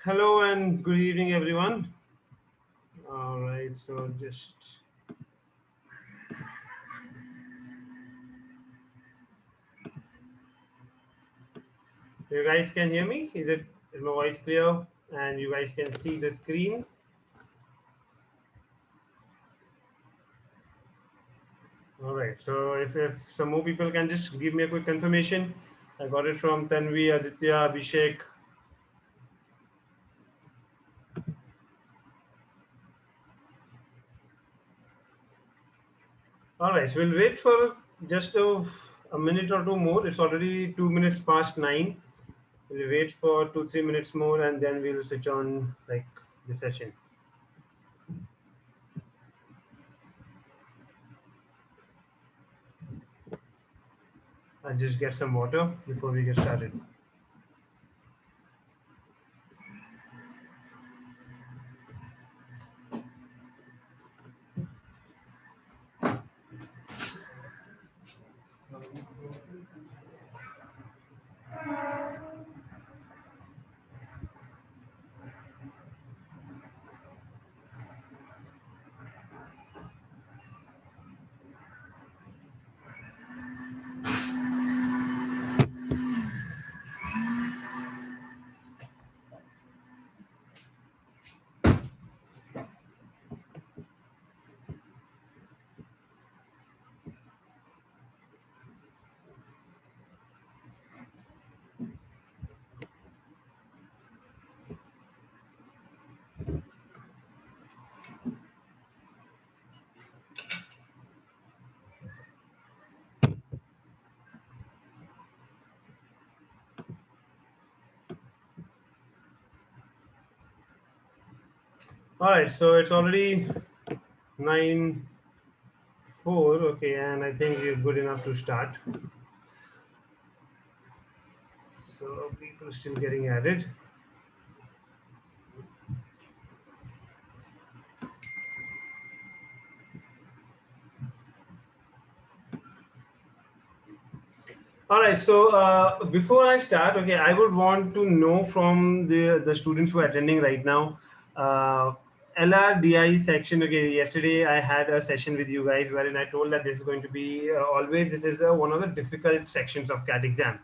Hello and good evening, everyone. All right, so just you guys can hear me? Is my voice clear? And you guys can see the screen. All right, so if some more people can just give me a quick confirmation. I got it from Tanvi, Aditya, Abhishek. All right, so we'll wait for just a minute or two more. It's already 2 minutes past 9. We'll wait for 2-3 minutes more and then we'll switch on like the session. I'll just get some water before we get started. All right, so it's already 9:04. Okay, and I think we're good enough to start. So people are still getting added. All right, so before I start, okay, I would want to know from the students who are attending right now. Uh, LRDI section. Okay, yesterday I had a session with you guys wherein I told that this is going to be always this is one of the difficult sections of CAT exam.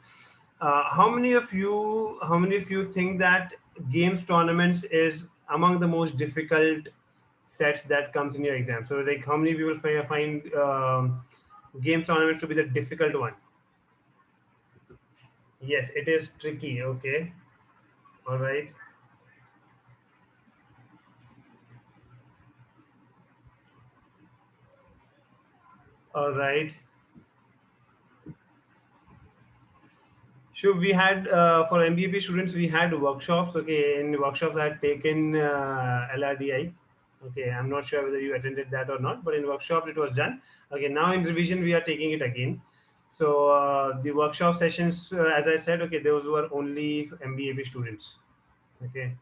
How many of you think that games tournaments is among the most difficult sets that comes in your exam? So like how many people find games tournaments to be the difficult one? Yes, it is tricky. Okay. All right. All right. Sure. We had for MBAP students, we had workshops. Okay. In workshops, I had taken LRDI. Okay. I'm not sure whether you attended that or not, but in workshops, it was done. Okay. Now in revision, we are taking it again. So the workshop sessions, as I said, okay, those were only MBAP students. Okay.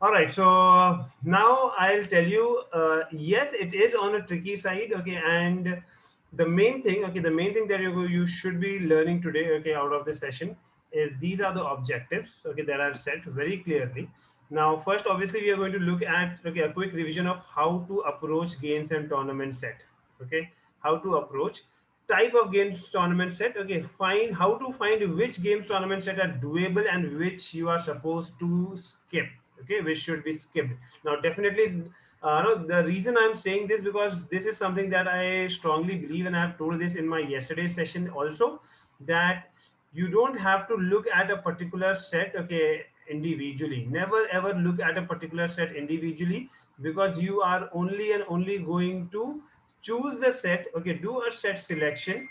All right. So now I'll tell you. Yes, it is on a tricky side. Okay, and the main thing that you should be learning today. Okay, out of this session is these are the objectives. Okay, that are set very clearly. Now, first, obviously, we are going to look at a quick revision of how to approach games and tournament set. Okay, how to approach type of games tournament set. Okay, find how to find which games tournament set are doable and which you are supposed to skip. Okay, which should be skipped. Now definitely no, the reason I'm saying this because this is something that I strongly believe, and I've told this in my yesterday's session also, that you don't have to look at a particular set, okay, individually. Never ever look at a particular set individually, because you are only and only going to choose the set. Okay, do a set selection,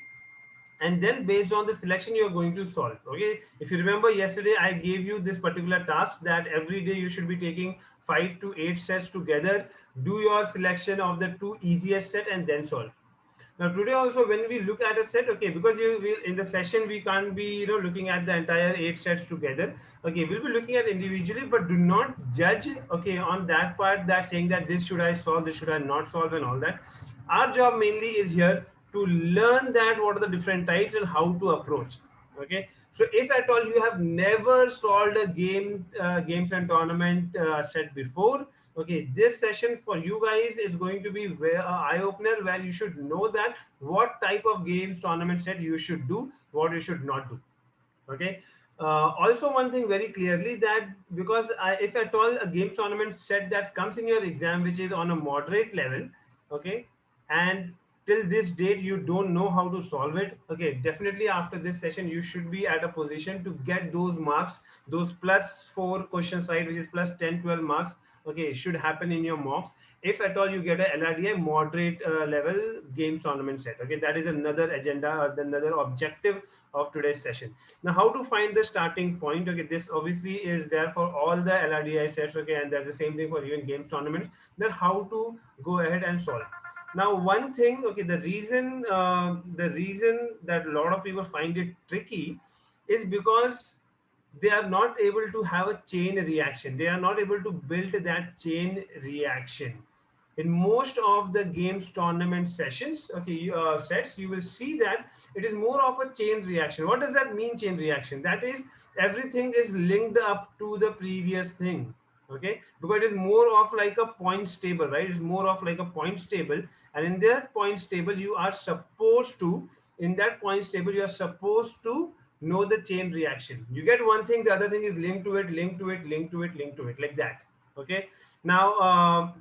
and then based on the selection you're going to solve. Okay, if you remember yesterday I gave you this particular task that every day you should be taking 5 to 8 sets together, do your selection of the two easiest set and then solve. Now today also when we look at a set, okay, because you will in the session we can't be looking at the entire 8 sets together. Okay, we'll be looking at individually, but do not judge, okay, on that part, that saying that this should I solve, this should I not solve, and all that. Our job mainly is here to learn that what are the different types and how to approach. Okay, so if at all you have never solved a games and tournament set before, okay, this session for you guys is going to be where eye opener, where you should know that what type of games tournament set you should do, what you should not do. Okay. Also, one thing very clearly, that because if at all a games tournament set that comes in your exam which is on a moderate level, okay, and till this date you don't know how to solve it, okay, definitely after this session you should be at a position to get those marks, those plus 4 questions right, which is plus 10, 12 marks, okay, should happen in your mocks if at all you get a LRDI moderate level games tournament set. Okay, that is another agenda or another objective of today's session. Now, how to find the starting point? Okay, this obviously is there for all the LRDI sets. Okay, and that's the same thing for even games tournaments. Then how to go ahead and solve. Now, one thing, okay, the reason that a lot of people find it tricky is because they are not able to have a chain reaction. They are not able to build that chain reaction. In most of the games tournament sessions, okay, sets, you will see that it is more of a chain reaction. What does that mean, chain reaction? That is, everything is linked up to the previous thing. Okay, because it is more of like a points table, right? It's more of like a points table, and in that points table you are supposed to, in that points table you are supposed to know the chain reaction. You get one thing, the other thing is linked to it, linked to it, linked to it, linked to it, like that. Okay, now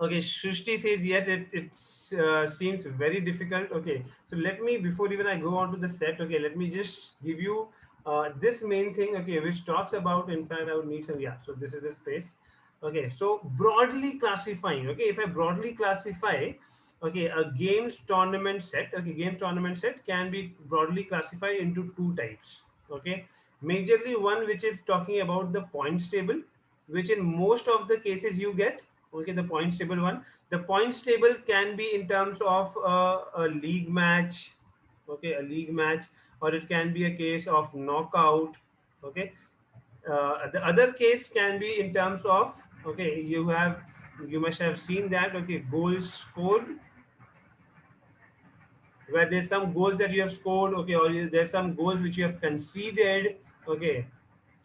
okay, Shrishti says yes, it seems very difficult. Okay, so let me, before even I go on to the set, okay, let me just give you this main thing, okay, which talks about, in fact, I would need some, yeah, so this is the space. Okay, so broadly classifying, okay, if I broadly classify, okay, a games tournament set, okay, games tournament set can be broadly classified into two types. Okay, majorly one which is talking about the points table, which in most of the cases you get. Okay, the points table one. The points table can be in terms of a league match. Okay, a league match, or it can be a case of knockout. Okay, the other case can be in terms of, okay, you must have seen that, okay, goals scored, where there's some goals that you have scored, okay, or there's some goals which you have conceded. Okay,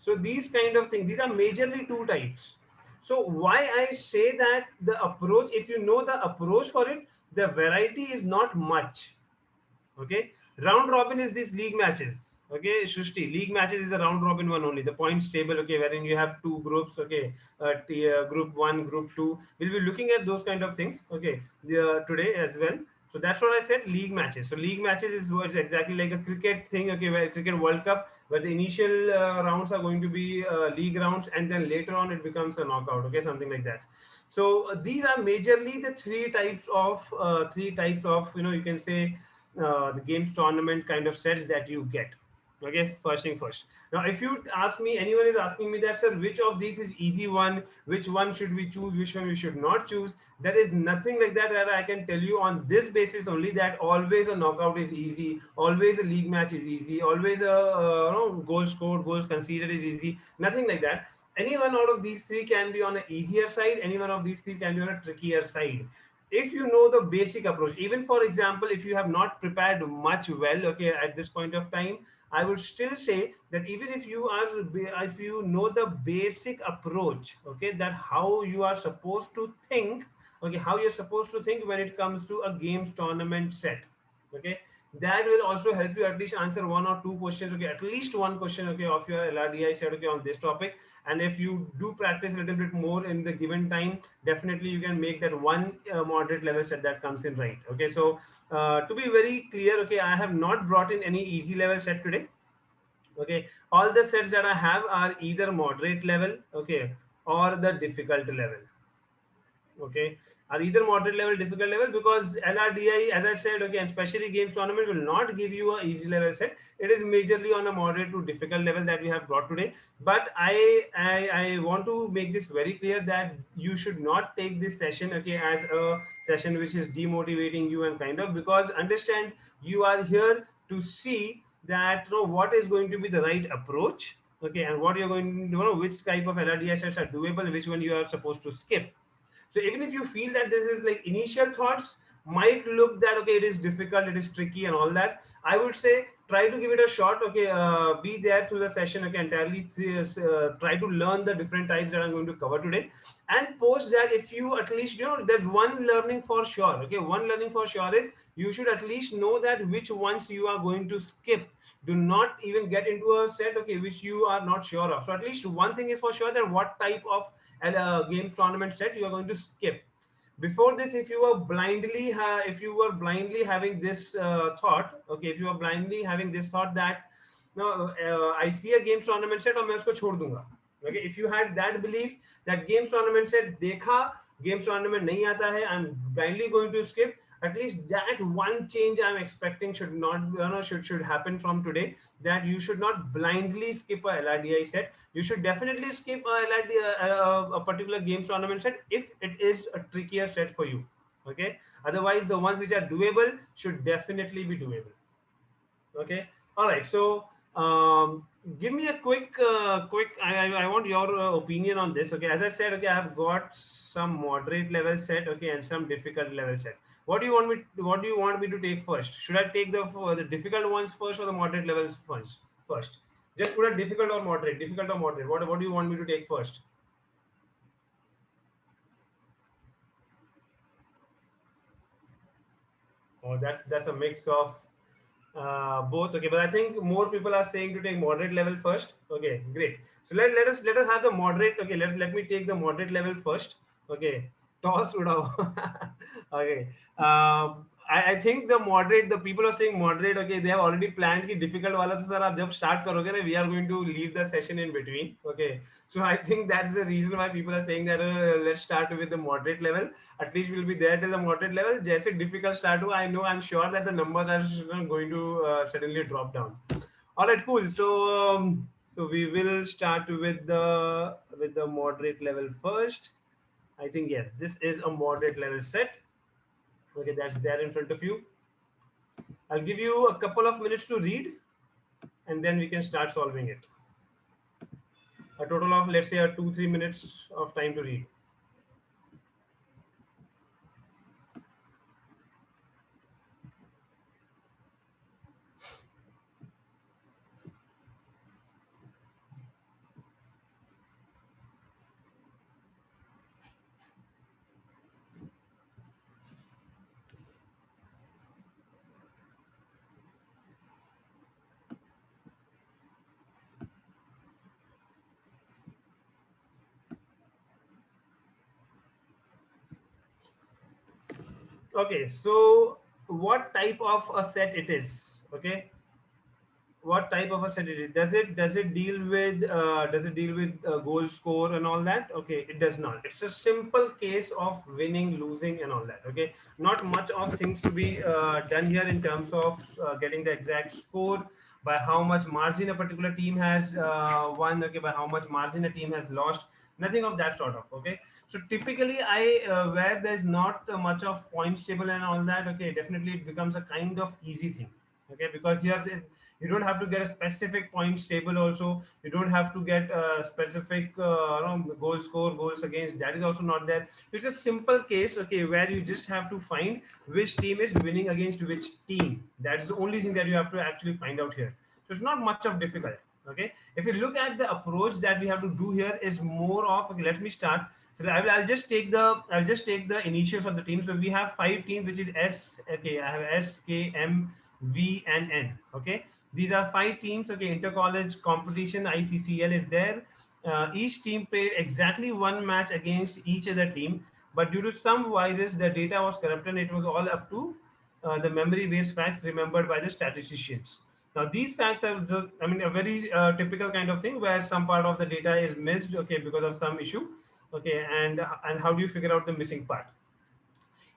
so these kind of things, these are majorly two types. So why I say that the approach, if you know the approach for it, the variety is not much. Okay, round robin is these league matches. Okay, Shushti, league matches is the round robin one only, the points table. Okay, wherein you have two groups. Okay, group one, group two. We'll be looking at those kind of things. Okay, today as well. So that's what I said, league matches. So league matches is what's exactly like a cricket thing. Okay, where cricket World Cup, where the initial rounds are going to be league rounds, and then later on it becomes a knockout. Okay, something like that. So these are majorly the three types of, you can say, the games tournament kind of sets that you get. Okay, first thing first. Now, if you ask me, anyone is asking me that, sir, which of these is easy one, which one should we choose, which one we should not choose, there is nothing like that that I can tell you on this basis only, that always a knockout is easy, always a league match is easy, always a goal scored, goals conceded is easy. Nothing like that. Any one out of these three can be on an easier side, any one of these three can be on a trickier side, if you know the basic approach. Even for example, if you have not prepared much well, okay, at this point of time, I would still say that even if if you know the basic approach, okay, that how you are supposed to think, okay, how you're supposed to think when it comes to a games tournament set, okay, that will also help you at least answer one or two questions, okay, at least one question, okay, of your LRDI set, okay, on this topic. And if you do practice a little bit more in the given time, definitely you can make that one moderate level set that comes in, right? Okay, so to be very clear, okay, I have not brought in any easy level set today. Okay, all the sets that I have are either moderate level, okay, or the difficult level. Okay, are either moderate level, difficult level, because LRDI, as I said, okay, and especially games tournament will not give you a easy level set. It is majorly on a moderate to difficult level that we have brought today. But I want to make this very clear that you should not take this session, okay, as a session which is demotivating you and kind of, because understand, you are here to see that, what is going to be the right approach, okay, and what you're going to, which type of LRDI sets are doable, which one you are supposed to skip. So even if you feel that this is like initial thoughts, might look that okay, it is difficult, it is tricky and all that. I would say try to give it a shot. Okay, be there through the session. Okay, entirely try to learn the different types that I'm going to cover today, and post that. If you at least, there's one learning for sure. Okay, one learning for sure is you should at least know that which ones you are going to skip. Do not even get into a set, okay, which you are not sure of. So at least one thing is for sure, that what type of games tournament set you are going to skip. Before this, if you were blindly if you were blindly having this thought, okay, if you are blindly having this thought that no, I see a games tournament set और मैं उसको छोड़ दूंगा. Okay, if you had that belief that games tournament set देखा, games tournament नहीं आता है, I'm blindly going to skip. At least that one change I'm expecting should not, should happen from today. That you should not blindly skip a LRDI set. You should definitely skip a LRDI, a particular games tournament set if it is a trickier set for you. Okay, otherwise the ones which are doable should definitely be doable. Okay, all right. So give me a quick. I want your opinion on this. Okay, as I said, okay, I have got some moderate level set, okay, and some difficult level set. What do you want me? What do you want me to take first? Should I take the difficult ones first or the moderate levels first? First, just put a difficult or moderate. Difficult or moderate. What do you want me to take first? Oh, that's a mix of both. Okay, but I think more people are saying to take moderate level first. Okay, great. So let us have the moderate. Okay, let me take the moderate level first. Okay, toss udao. Okay, I think the people are saying moderate. Okay, they have already planned ki difficult wala to sir aap jab start karoge na, we are going to leave the session in between. Okay, so I think that's the reason why people are saying that let's start with the moderate level. At least we'll be there till the moderate level. Jaise difficult start ho, I know, I'm sure that the numbers are going to suddenly drop down. All right, cool. So we will start with the moderate level first. I think yes, this is a moderate level set. Okay, that's there in front of you. I'll give you a couple of minutes to read, and then we can start solving it. A total of, let's say, a 2-3 minutes of time to read. Okay, so what type of a set it is? Okay, what type of a set it is? Does it deal with goal score and all that? Okay, it does not. It's a simple case of winning, losing, and all that. Okay, not much of things to be done here in terms of getting the exact score, by how much margin a particular team has won. Okay, by how much margin a team has lost. Nothing of that sort of. Okay, so typically where there's not much of points table and all that. Okay, definitely it becomes a kind of easy thing. Okay, because here you don't have to get a specific points table. Also, you don't have to get a specific goal score, goals against, that is also not there. It's a simple case, okay, where you just have to find which team is winning against which team. That is the only thing that you have to actually find out here. So it's not much of difficult. Okay, if you look at the approach that we have to do here is more of, okay, let me start. So I'll just take the initials of the team. So we have 5 teams, which is S. Okay, I have S, K, M, V, and N. Okay, these are 5 teams. Okay, inter-college competition, ICCL is there. Each team played exactly one match against each other team, but due to some virus, the data was corrupted and it was all up to the memory-based facts remembered by the statisticians. Now, these facts are, I mean, a very typical kind of thing where some part of the data is missed, okay, because of some issue, okay, and how do you figure out the missing part?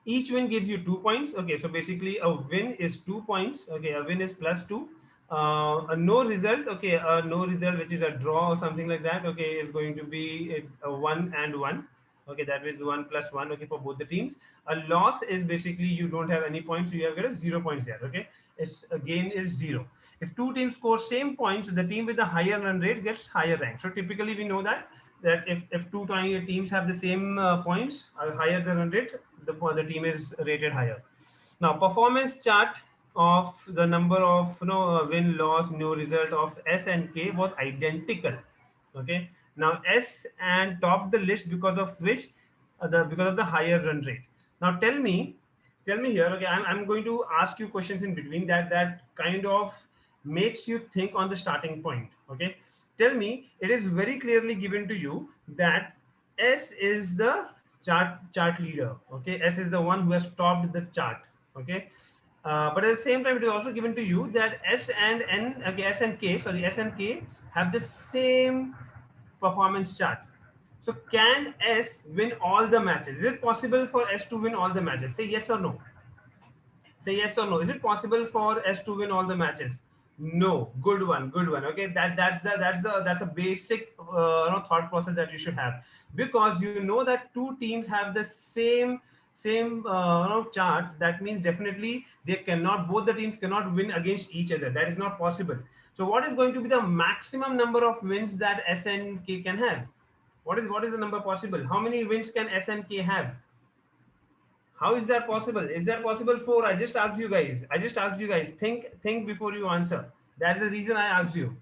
Each win gives you 2 points. Okay, so basically a win is 2 points. Okay, a win is +2. A no result, okay, a no result, which is a draw or something like that, okay, is going to be a 1 and 1. Okay, that is 1 + 1. Okay, for both the teams. A loss is basically you don't have any points, so you have got a 0 points there. Okay, it's a gain is 0. If two teams score same points, the team with the higher run rate gets higher rank. So typically we know that if two teams have the same points, higher the run rate, the team is rated higher. Now, performance chart of the number of win loss new result of S and K was identical. Okay. Now S and topped the list because of which the because of the higher run rate. Now tell me here. Okay, I'm going to ask you questions in between that kind of makes you think on the starting point. Okay, tell me, it is very clearly given to you that S is the chart leader. Okay, S is the one who has topped the chart. Okay, but at the same time, it is also given to you that S and N, okay, S and K, sorry, S and K have the same performance chart. So can S win all the matches? Is it possible for S to win all the matches? Say yes or no. Say yes or no. Is it possible for S to win all the matches? No. Good one. Good one. Okay. That's a basic thought process that you should have, because you know that two teams have the same chart. That means definitely they cannot, both the teams cannot win against each other. That is not possible. So what is going to be the maximum number of wins that S and K can have? What is the number possible? How many wins can S and K have? How is that possible? Is that possible? Four. I just asked you guys. I just asked you guys. Think before you answer. That's the reason I asked you.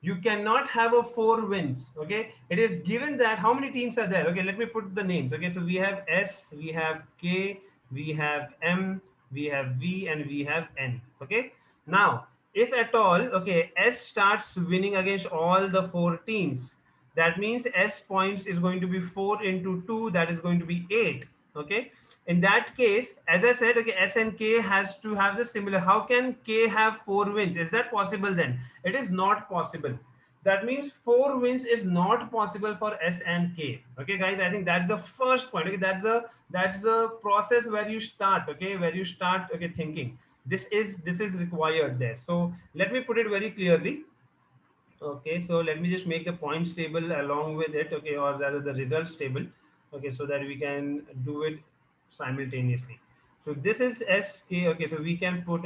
You cannot have a four wins. Okay. It is given that how many teams are there? Okay. Let me put the names. Okay. So we have S, we have K, we have M, we have V, and we have N. Okay. Now, if at all, okay, S starts winning against all the four teams, that means S points is going to be 4 into 2, that is going to be 8. Okay, in that case, as I said, okay, S and K has to have the similar. How can K have 4 wins? Is that possible? Then it is not possible. That means 4 wins is not possible for S and K. Okay, guys, I think that's the first point. Okay, that's the process where you start. Okay, where you start, okay, thinking this is required there. So let me put it very clearly. Okay, so let me just make the points table along with it, okay, or rather the results table, okay, so that we can do it simultaneously. So this is SK, okay, so we can put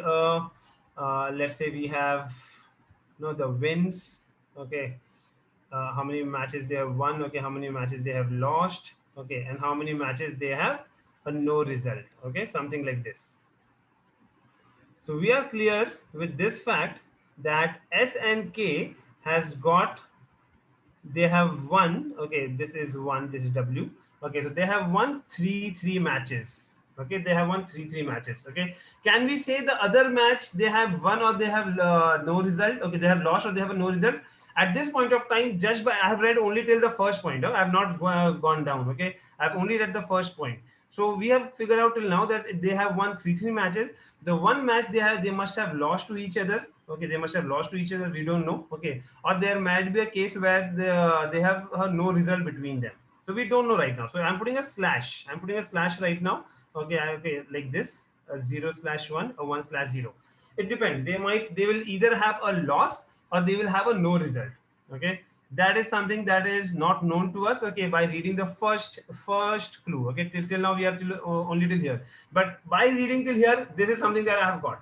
let's say we have the wins, okay, how many matches they have won, okay, how many matches they have lost, okay, and how many matches they have a no result, okay, something like this. So we are clear with this fact that S and K has got, they have won, okay, this is one, this is W, okay, so they have won 3-3 matches, okay, they have won 3-3 matches, okay. Can we say the other match they have won or they have no result, okay, they have lost or they have a no result? At this point of time, judged by, I have read only till the first point, I have not gone down, okay, I have only read the first point. So we have figured out till now that they have won 3-3 matches. The one match they must have lost to each other. Okay, they must have lost to each other. We don't know. Okay, or there might be a case where they have no result between them. So we don't know right now. So I'm putting a slash. I'm putting a slash right now. Okay, okay, like this, a 0/1, a 1/0. It depends. They will either have a loss or they will have a no result. Okay, that is something that is not known to us, okay, by reading the first clue. Okay, till now we are only till here, but by reading till here, this is something that I have got.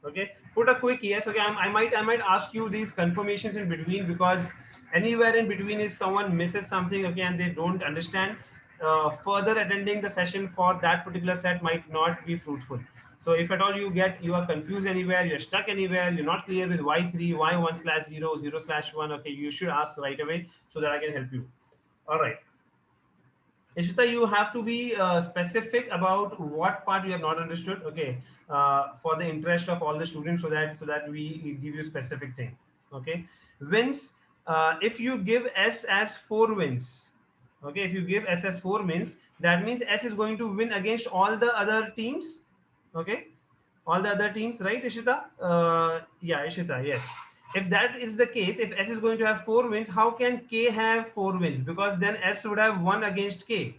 Okay, put a quick yes. Okay, I might ask you these confirmations in between, because anywhere in between, if someone misses something, okay, and they don't understand, further attending the session for that particular set might not be fruitful. So if at all you are confused anywhere, you're stuck anywhere, you're not clear with y3, y1/0, 0/1, okay, you should ask right away so that I can help you. All right, Ishita, you have to be specific about what part you have not understood. Okay, for the interest of all the students, so that we give you specific thing. Okay, wins. If you give S as 4 wins, okay, if you give S as 4 wins, that means S is going to win against all the other teams. Okay, all the other teams, right, Ishita? Yeah, Ishita, yes. If that is the case, if S is going to have 4 wins, how can K have 4 wins? Because then S would have won against K.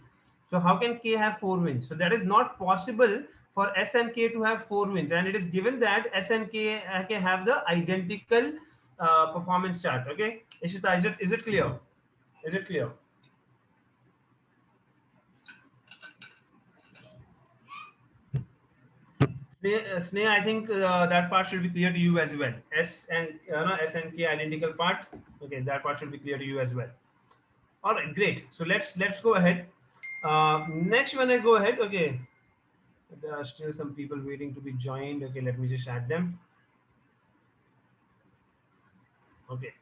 So how can K have 4 wins? So that is not possible for S and K to have 4 wins. And it is given that S and K have the identical performance chart. Okay, Ishita, is it clear? Is it clear? Sneh, I think that part should be clear to you as well. S and K identical part. Okay, that part should be clear to you as well. All right, great. So let's go ahead. Next, when I go ahead, okay. There are still some people waiting to be joined. Okay, let me just add them. Okay.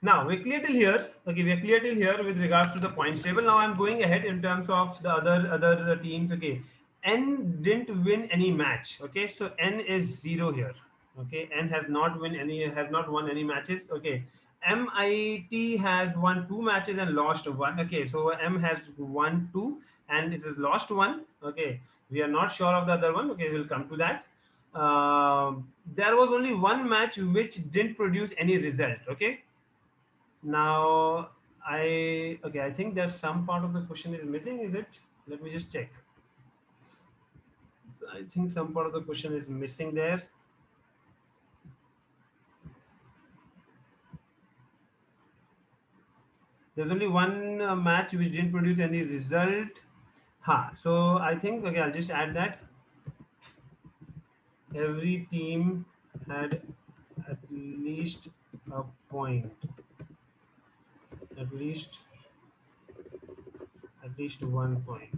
Now we're clear till here. Okay, we're clear till here with regards to the points table. Now I'm going ahead in terms of the other teams. Okay, N didn't win any match. Okay, so N is 0 here. Okay, N has not won any matches. Okay, MIT has won 2 matches and lost one. Okay, so M has won two and it has lost one. Okay, we are not sure of the other one. Okay, we'll come to that. There was only one match which didn't produce any result. Okay, now I think there's some part of the question is missing. Is it? Let me just check. I think some part of the question is missing there. There's only one match which didn't produce any result. So I think okay, I'll just add that every team had at least a point, at least at least 1 point.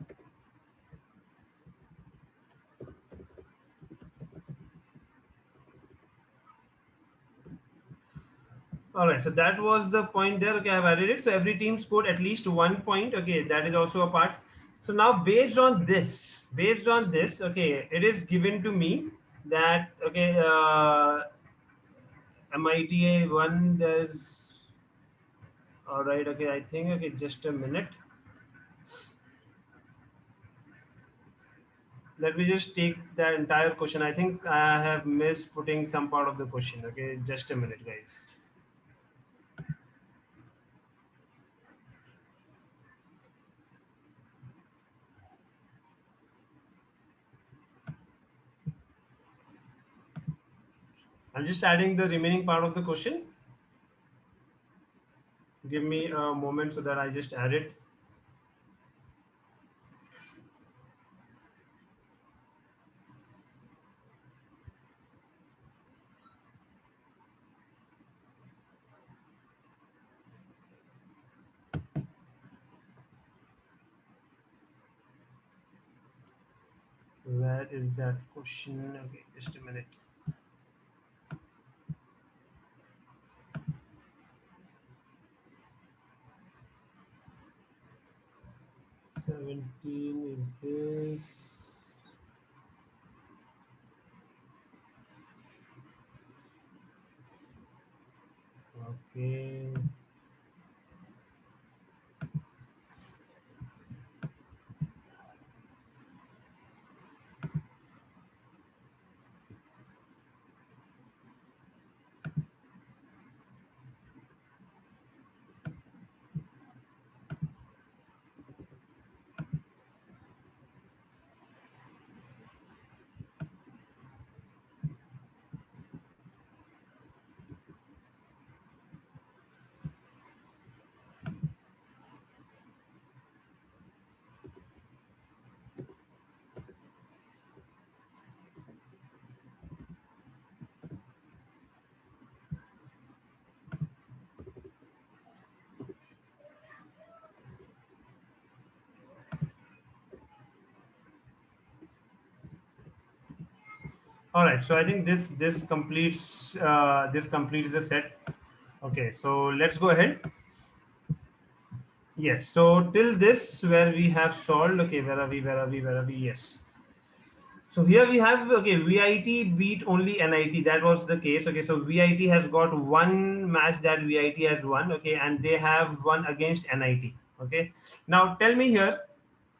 All right, so that was the point there. Okay, I've added it. So every team scored at least 1 point. Okay, that is also a part. So now based on this, okay, it is given to me that okay, MITA one. There's all right. Okay, I think okay, just a minute. Let me just take the entire question. I think I have missed putting some part of the question. Okay, just a minute, guys. I'm just adding the remaining part of the question. Give me a moment so that I just add it. Where is that question? Okay, just a minute. Seventeen is this. Okay. All right. So I think this completes the set. Okay. So let's go ahead. Yes. So till this where we have solved. Okay. Where are we? Where are we? Where are we? Yes. So here we have okay, VIT beat only NIT. That was the case. Okay, so VIT has got one match that VIT has won. Okay, and they have won against NIT. Okay, now tell me here.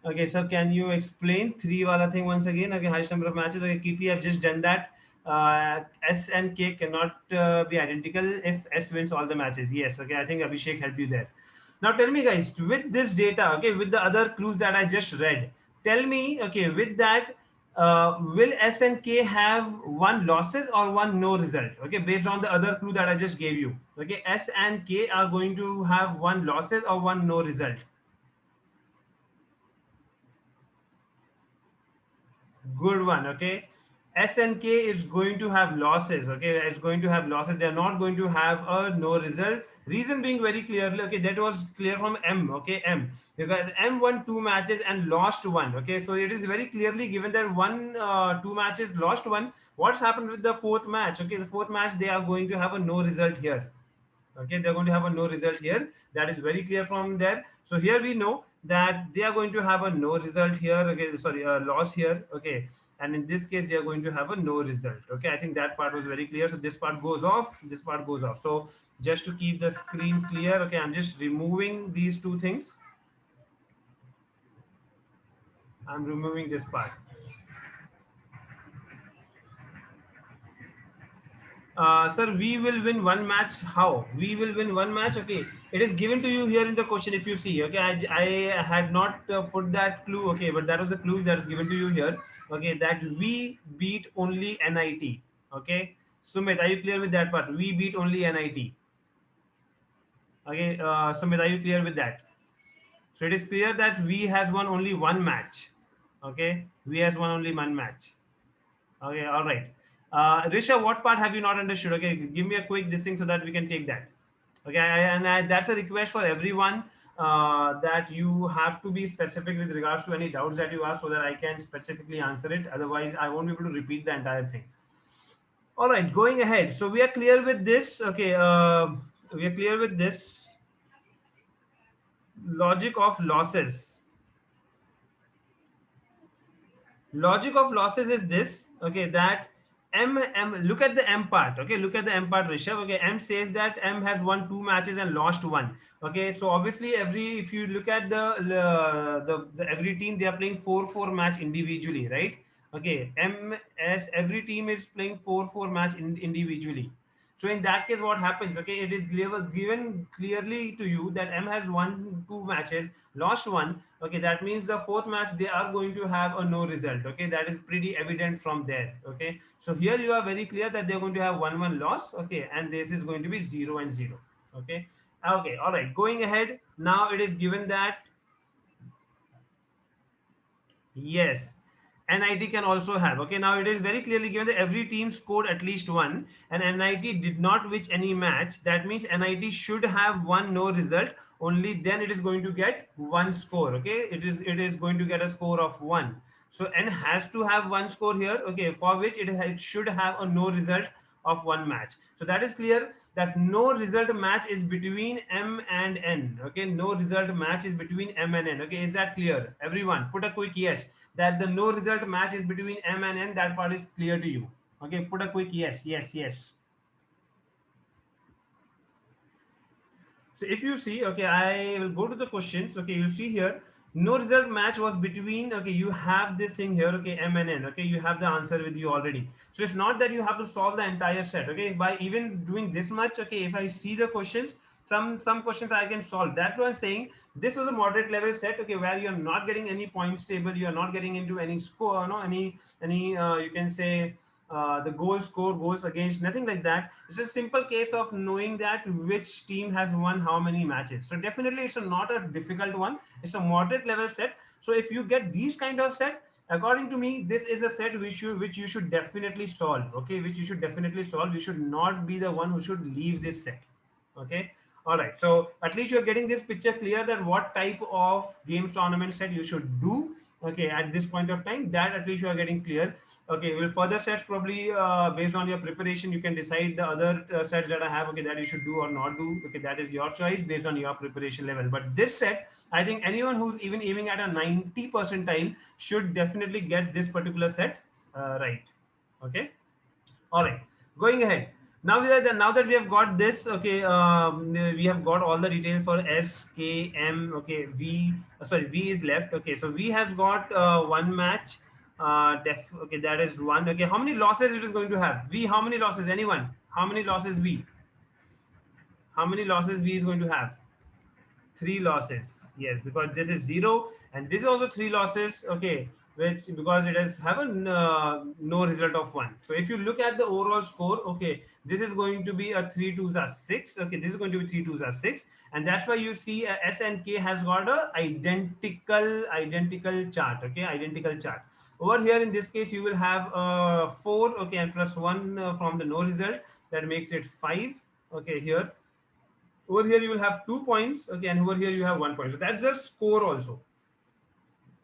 Okay, sir, can you explain three wala thing once again? Okay, highest number of matches. Okay, Kirti, I've just done that. S and K cannot be identical if S wins all the matches. Yes. Okay, I think Abhishek helped you there. Now tell me, guys, with this data, okay, with the other clues that I just read, tell me, okay, with that, will S and K have one losses or one no result? Okay, based on the other clue that I just gave you. Okay, S and K are going to have one losses or one no result. Good one. Okay, S and K is going to have losses. Okay, it's going to have losses. They are not going to have a no result. Reason being very clearly. Okay, that was clear from M. Okay, M, because M won two matches and lost one. Okay, so it is very clearly given that one two matches lost one. What's happened with the fourth match? Okay, the fourth match they are going to have a no result here. Okay, they're going to have a no result here. That is very clear from there. So here we know that they are going to have a no result here. Okay, sorry, a loss here. Okay, and in this case they are going to have a no result. Okay, I think that part was very clear. So this part goes off, this part goes off. So just to keep the screen clear, okay, I'm just removing these two things. I'm removing this part. Sir, we will win one match. How? We will win one match. Okay, it is given to you here in the question. If you see, okay, I had not put that clue. Okay, but that was the clue that is given to you here. Okay, that we beat only NIT. Okay, Sumit, are you clear with that part? We beat only NIT. Okay, Sumit, are you clear with that? So it is clear that we has won only one match. Okay, we has won only one match. Okay, all right. Risha, what part have you not understood? Okay, give me a quick this thing so that we can take that. Okay, that's a request for everyone that you have to be specific with regards to any doubts that you ask so that I can specifically answer it. Otherwise, I won't be able to repeat the entire thing. All right, going ahead. So we are clear with this. Okay, we are clear with this logic of losses. Logic of losses is this, okay, that M, look at the M part, okay, look at the M part, Rishabh. Okay, M says that M has won two matches and lost one. Okay, so obviously every, if you look at the every team, they are playing 4-4 match individually, right? Okay, M, as every team is playing 4-4 match individually. So in that case, what happens? Okay, it is given clearly to you that M has won two matches, lost one. Okay, that means the fourth match they are going to have a no result. Okay, that is pretty evident from there. Okay, so here you are very clear that they're going to have 1-1 loss. Okay, and this is going to be 0-0. Okay, okay, all right. Going ahead, now it is given that yes, NIT can also have. Okay, now it is very clearly given that every team scored at least one, and NIT did not win any match. That means NIT should have one no result. Only then it is going to get one score. Okay, it is going to get a score of one. So N has to have one score here. Okay, for which it should have a no result of one match. So that is clear that no result match is between M and N. Okay, no result match is between M and N. Okay, is that clear? Everyone, put a quick yes that the no result match is between M and N. That part is clear to you. Okay, put a quick yes, yes, yes. So if you see, okay, I will go to the questions. Okay, you see here, no result match was between. Okay, you have this thing here. Okay, M and N. Okay, you have the answer with you already. So it's not that you have to solve the entire set. Okay, by even doing this much. Okay, if I see the questions, some questions I can solve. That's what I'm saying. This was a moderate level set. Okay, where you are not getting any points table. You are not getting into any score. No, any you can say the goal score, goals against, nothing like that. It's a simple case of knowing that which team has won how many matches. So definitely it's not a difficult one. It's a moderate level set. So if you get these kind of set, according to me, this is a set which you should definitely solve. Okay, which you should definitely solve. You should not be the one who should leave this set. Okay, all right, so at least you're getting this picture clear that what type of games tournament set you should do. Okay, at this point of time, that at least you are getting clear. Okay, well, further sets probably based on your preparation, you can decide the other sets that I have. Okay, that you should do or not do. Okay, that is your choice based on your preparation level. But this set, I think anyone who's even aiming at a 90 percentile should definitely get this particular set right. Okay, all right, going ahead. Now that we have got this, okay, we have got all the details for S, K, M. Okay, V. Sorry, V is left. Okay, so V has got one match. Okay, that is one. Okay, how many losses it is going to have? V, how many losses? Anyone? How many losses V? How many losses V is going to have? Three losses. Yes, because this is zero and this is also three losses. Okay, which because it has have a no result of 1. So if you look at the overall score, okay, this is going to be a 3 twos are 6. Okay, this is going to be 3 twos are 6, and that's why you see S and K has got a identical chart. Okay, identical chart. Over here in this case, you will have 4. Okay, and plus 1 from the no result, that makes it 5. Okay, here over here you will have 2 points. Okay, and over here you have 1 point. So that's the score also.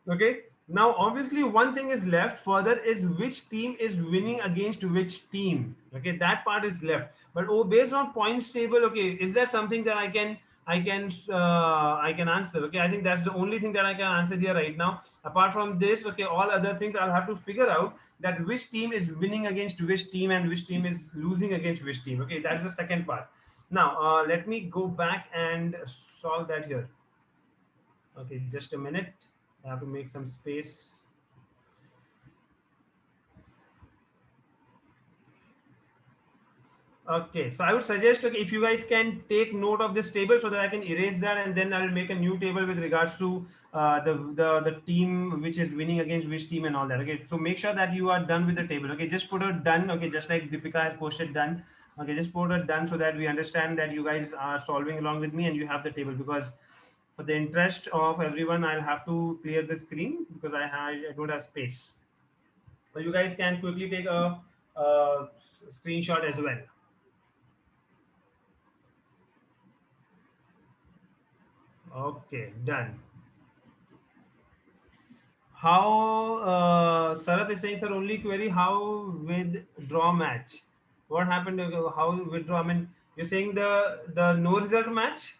Okay. Now, obviously, one thing is left further is which team is winning against which team. Okay, that part is left. But oh, based on points table, okay, is that something that I can answer? Okay, I think that's the only thing that I can answer here right now. Apart from this, okay, all other things I'll have to figure out that which team is winning against which team and which team is losing against which team. Okay, that's the second part. Now, let me go back and solve that here. Okay, just a minute. I have to make some space. Okay, so I would suggest, okay, if you guys can take note of this table so that I can erase that, and then I'll make a new table with regards to the team which is winning against which team and all that. Okay, so make sure that you are done with the table. Okay, just put a done. Okay, just like Deepika has posted done. Okay, just put a done so that we understand that you guys are solving along with me and you have the table, because for the interest of everyone, I'll have to clear the screen because I don't have space. So you guys can quickly take a screenshot as well. Okay, done. How Sarath is saying, sir, only query how withdraw match. What happened? How withdraw? I mean, you're saying the no result match.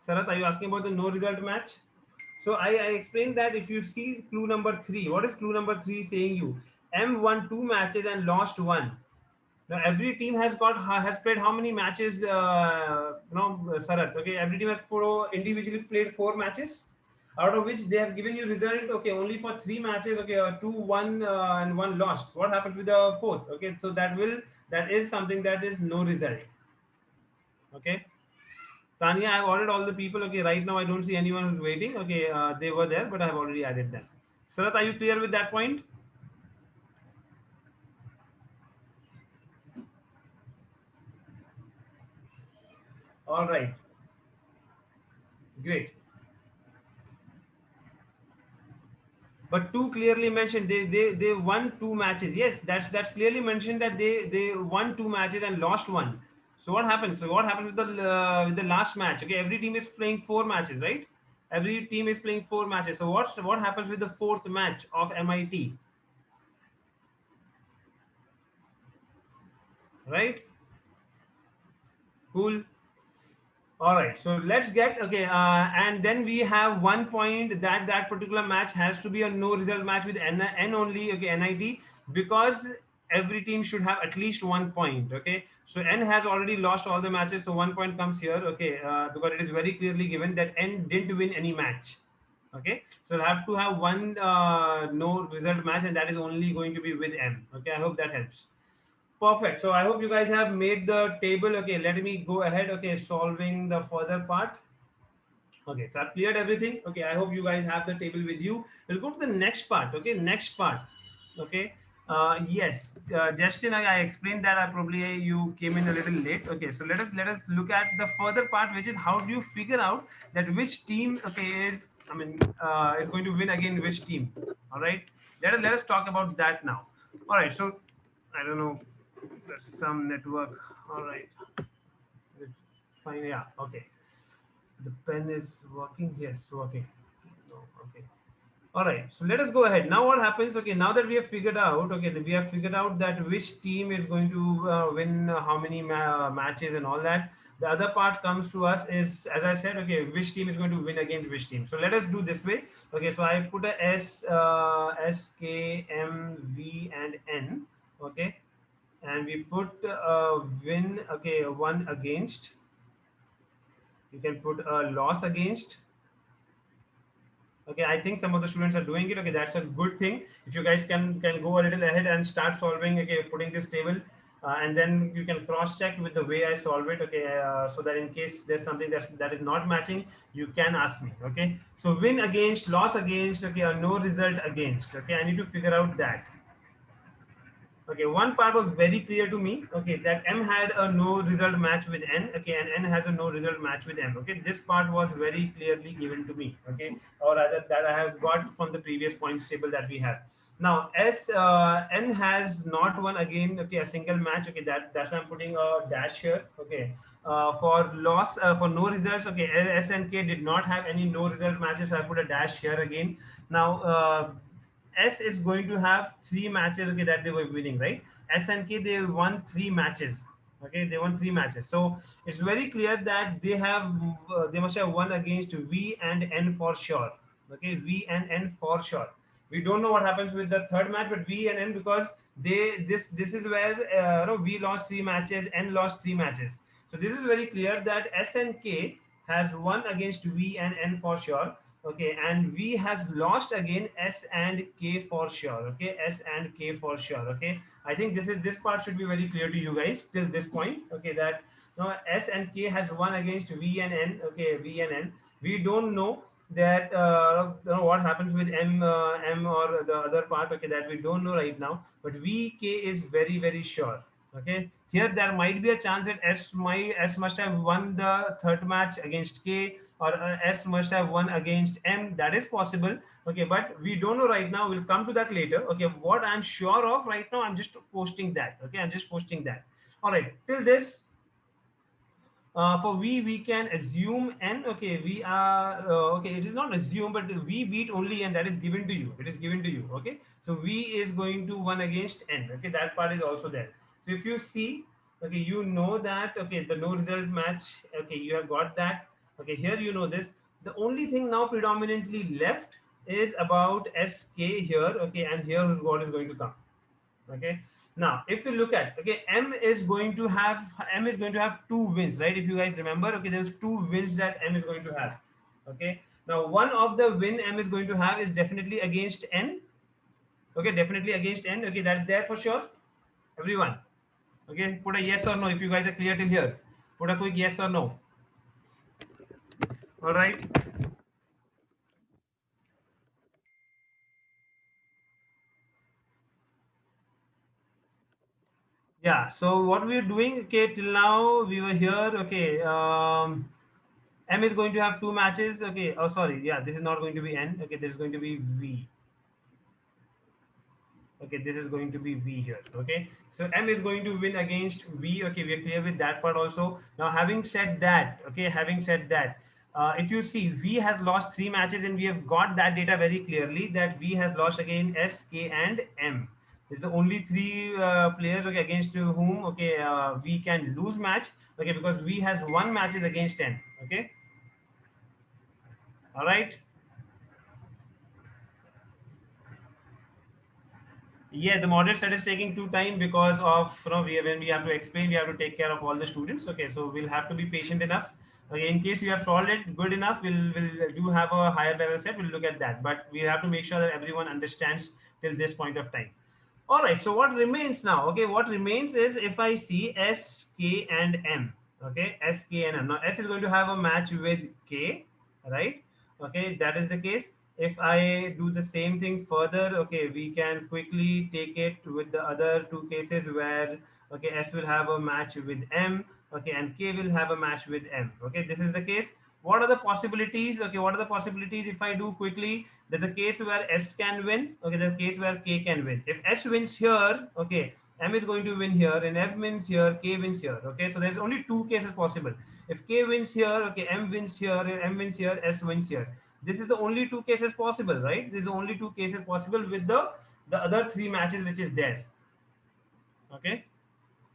Sarath, are you asking about the no result match? So I explained that if you see clue number 3, what is clue number 3 saying you? M won 2 matches and lost 1. Now every team has played how many matches? Sarath. Okay, every team has individually played 4 matches, out of which they have given you result. Okay, only for 3 matches. Okay, 2 1 and 1 lost. What happens with the fourth? Okay, so that is something that is no result. Okay, Tanya, I've ordered all the people. Okay, right now I don't see anyone who's waiting. Okay, they were there, but I've already added them. Sarath, are you clear with that point? All right, great. But two clearly mentioned they won 2 matches. Yes, that's clearly mentioned that they won 2 matches and lost 1. So what happens? So what happens with the last match? Okay, every team is playing 4 matches, right? Every team is playing 4 matches. So what happens with the fourth match of MIT, right? Cool. All right, so let's get okay, and then we have 1 point that that particular match has to be a no result match with N only. Okay, NIT, because every team should have at least 1 point. Okay, so N has already lost all the matches, so 1 point comes here. Okay, because it is very clearly given that N didn't win any match. Okay, so I have to have one no result match, and that is only going to be with M. Okay, I hope that helps. Perfect. So I hope you guys have made the table. Okay, let me go ahead. Okay, solving the further part. Okay, so I've cleared everything. Okay, I hope you guys have the table with you. We'll go to the next part. Okay, next part. Okay. Yes, Justin, I explained that. I probably you came in a little late. Okay, so let us look at the further part, which is how do you figure out that which team is going to win again which team. All right. Let us talk about that now. All right. So I don't know. There's some network. All right. Fine. Yeah. Okay. The pen is working. Yes, working. No. Okay. All right. So let us go ahead. Now what happens? Okay. Now that we have figured out. Okay. We have figured out that which team is going to win how many matches and all that. The other part comes to us is, as I said, okay, which team is going to win against which team. So let us do this way. Okay. So I put a S, K, M, V, and N. Okay, and we put win. Okay, one against. You can put a loss against. Okay, I think some of the students are doing it. Okay, that's a good thing. If you guys can go a little ahead and start solving. Okay, putting this table. and then you can cross check with the way I solve it. Okay, so that in case there's something that is not matching, you can ask me. Okay, so win against, loss against, okay, or no result against. Okay, I need to figure out that. Okay, one part was very clear to me. Okay, that M had a no result match with N. Okay, and N has a no result match with M. Okay, this part was very clearly given to me. Okay, or rather that I have got from the previous points table that we have. Now, S N has not won again. Okay, a single match. Okay, that's why I'm putting a dash here. Okay, for loss, for no results. Okay, S and K did not have any no result matches, so I put a dash here again. Now. S is going to have three matches, okay, that they were winning, right? S and K, they won three matches. Okay, they won three matches. So it's very clear that they must have won against V and N for sure. Okay, V and N for sure. We don't know what happens with the third match, but V and N, because this is where V lost three matches, N lost three matches. So this is very clear that S and K has won against V and N for sure. Okay, and V has lost again S and K for sure. Okay, S and K for sure. Okay, I think this part should be very clear to you guys till this point. Okay, that now S and K has won against V and N. Okay, V and N. We don't know that what happens with M or the other part. Okay, that we don't know right now. But V K is very sure. Okay, here there might be a chance that S must have won the third match against K, or S must have won against M. That is possible. Okay, but we don't know right now. We'll come to that later. Okay, what I'm sure of right now, I'm just posting that. Okay, I'm just posting that. All right, till this, for we can assume N. Okay, we are okay, it is not assume, but we beat only N. That is given to you. It is given to you. Okay, so V is going to one against N. Okay, that part is also there. So if you see, okay, you know that, okay, the no result match. Okay, you have got that. Okay, here you know this. The only thing now predominantly left is about SK here. Okay, and here what is going to come. Okay, now if you look at, okay, M is going to have two wins, right? If you guys remember, okay, there's two wins that M is going to have. Okay, now one of the win M is going to have is definitely against N. Okay, definitely against N. Okay, that's there for sure, everyone. Okay, put a yes or no if you guys are clear till here. Put a quick yes or no. All right. Yeah, so what we're doing, okay, till now we were here. Okay, M is going to have two matches. Okay, oh sorry, yeah, this is not going to be N. Okay, this is going to be V. Okay, this is going to be V here. Okay, so M is going to win against V. Okay, we are clear with that part also. Now, having said that, okay, having said that, if you see, V has lost three matches, and we have got that data very clearly that V has lost again S, K, and M. This is the only three players, okay, against whom, okay, we can lose match. Okay, because V has won matches against N. Okay, all right. Yeah, the moderate set is taking two time because of, when we have to explain, we have to take care of all the students. Okay, so we'll have to be patient enough. Okay, in case you have solved it good enough, we'll do have a higher level set. We'll look at that, but we have to make sure that everyone understands till this point of time. All right. So what remains now? Okay, what remains is if I see S, K, and M. Okay, S, K, and M. Now S is going to have a match with K, right? Okay, that is the case. If I do the same thing further, okay, we can quickly take it with the other two cases where, okay, S will have a match with M, okay, and K will have a match with M. Okay, this is the case. What are the possibilities? Okay, what are the possibilities if I do quickly? There's a case where S can win. Okay, there's a case where K can win. If S wins here, okay, M is going to win here, and F wins here, K wins here. Okay, so there's only two cases possible. If K wins here, okay, M wins here, and M wins here, S wins here. This is the only two cases possible, right? This is the only two cases possible with the other three matches which is there. Okay,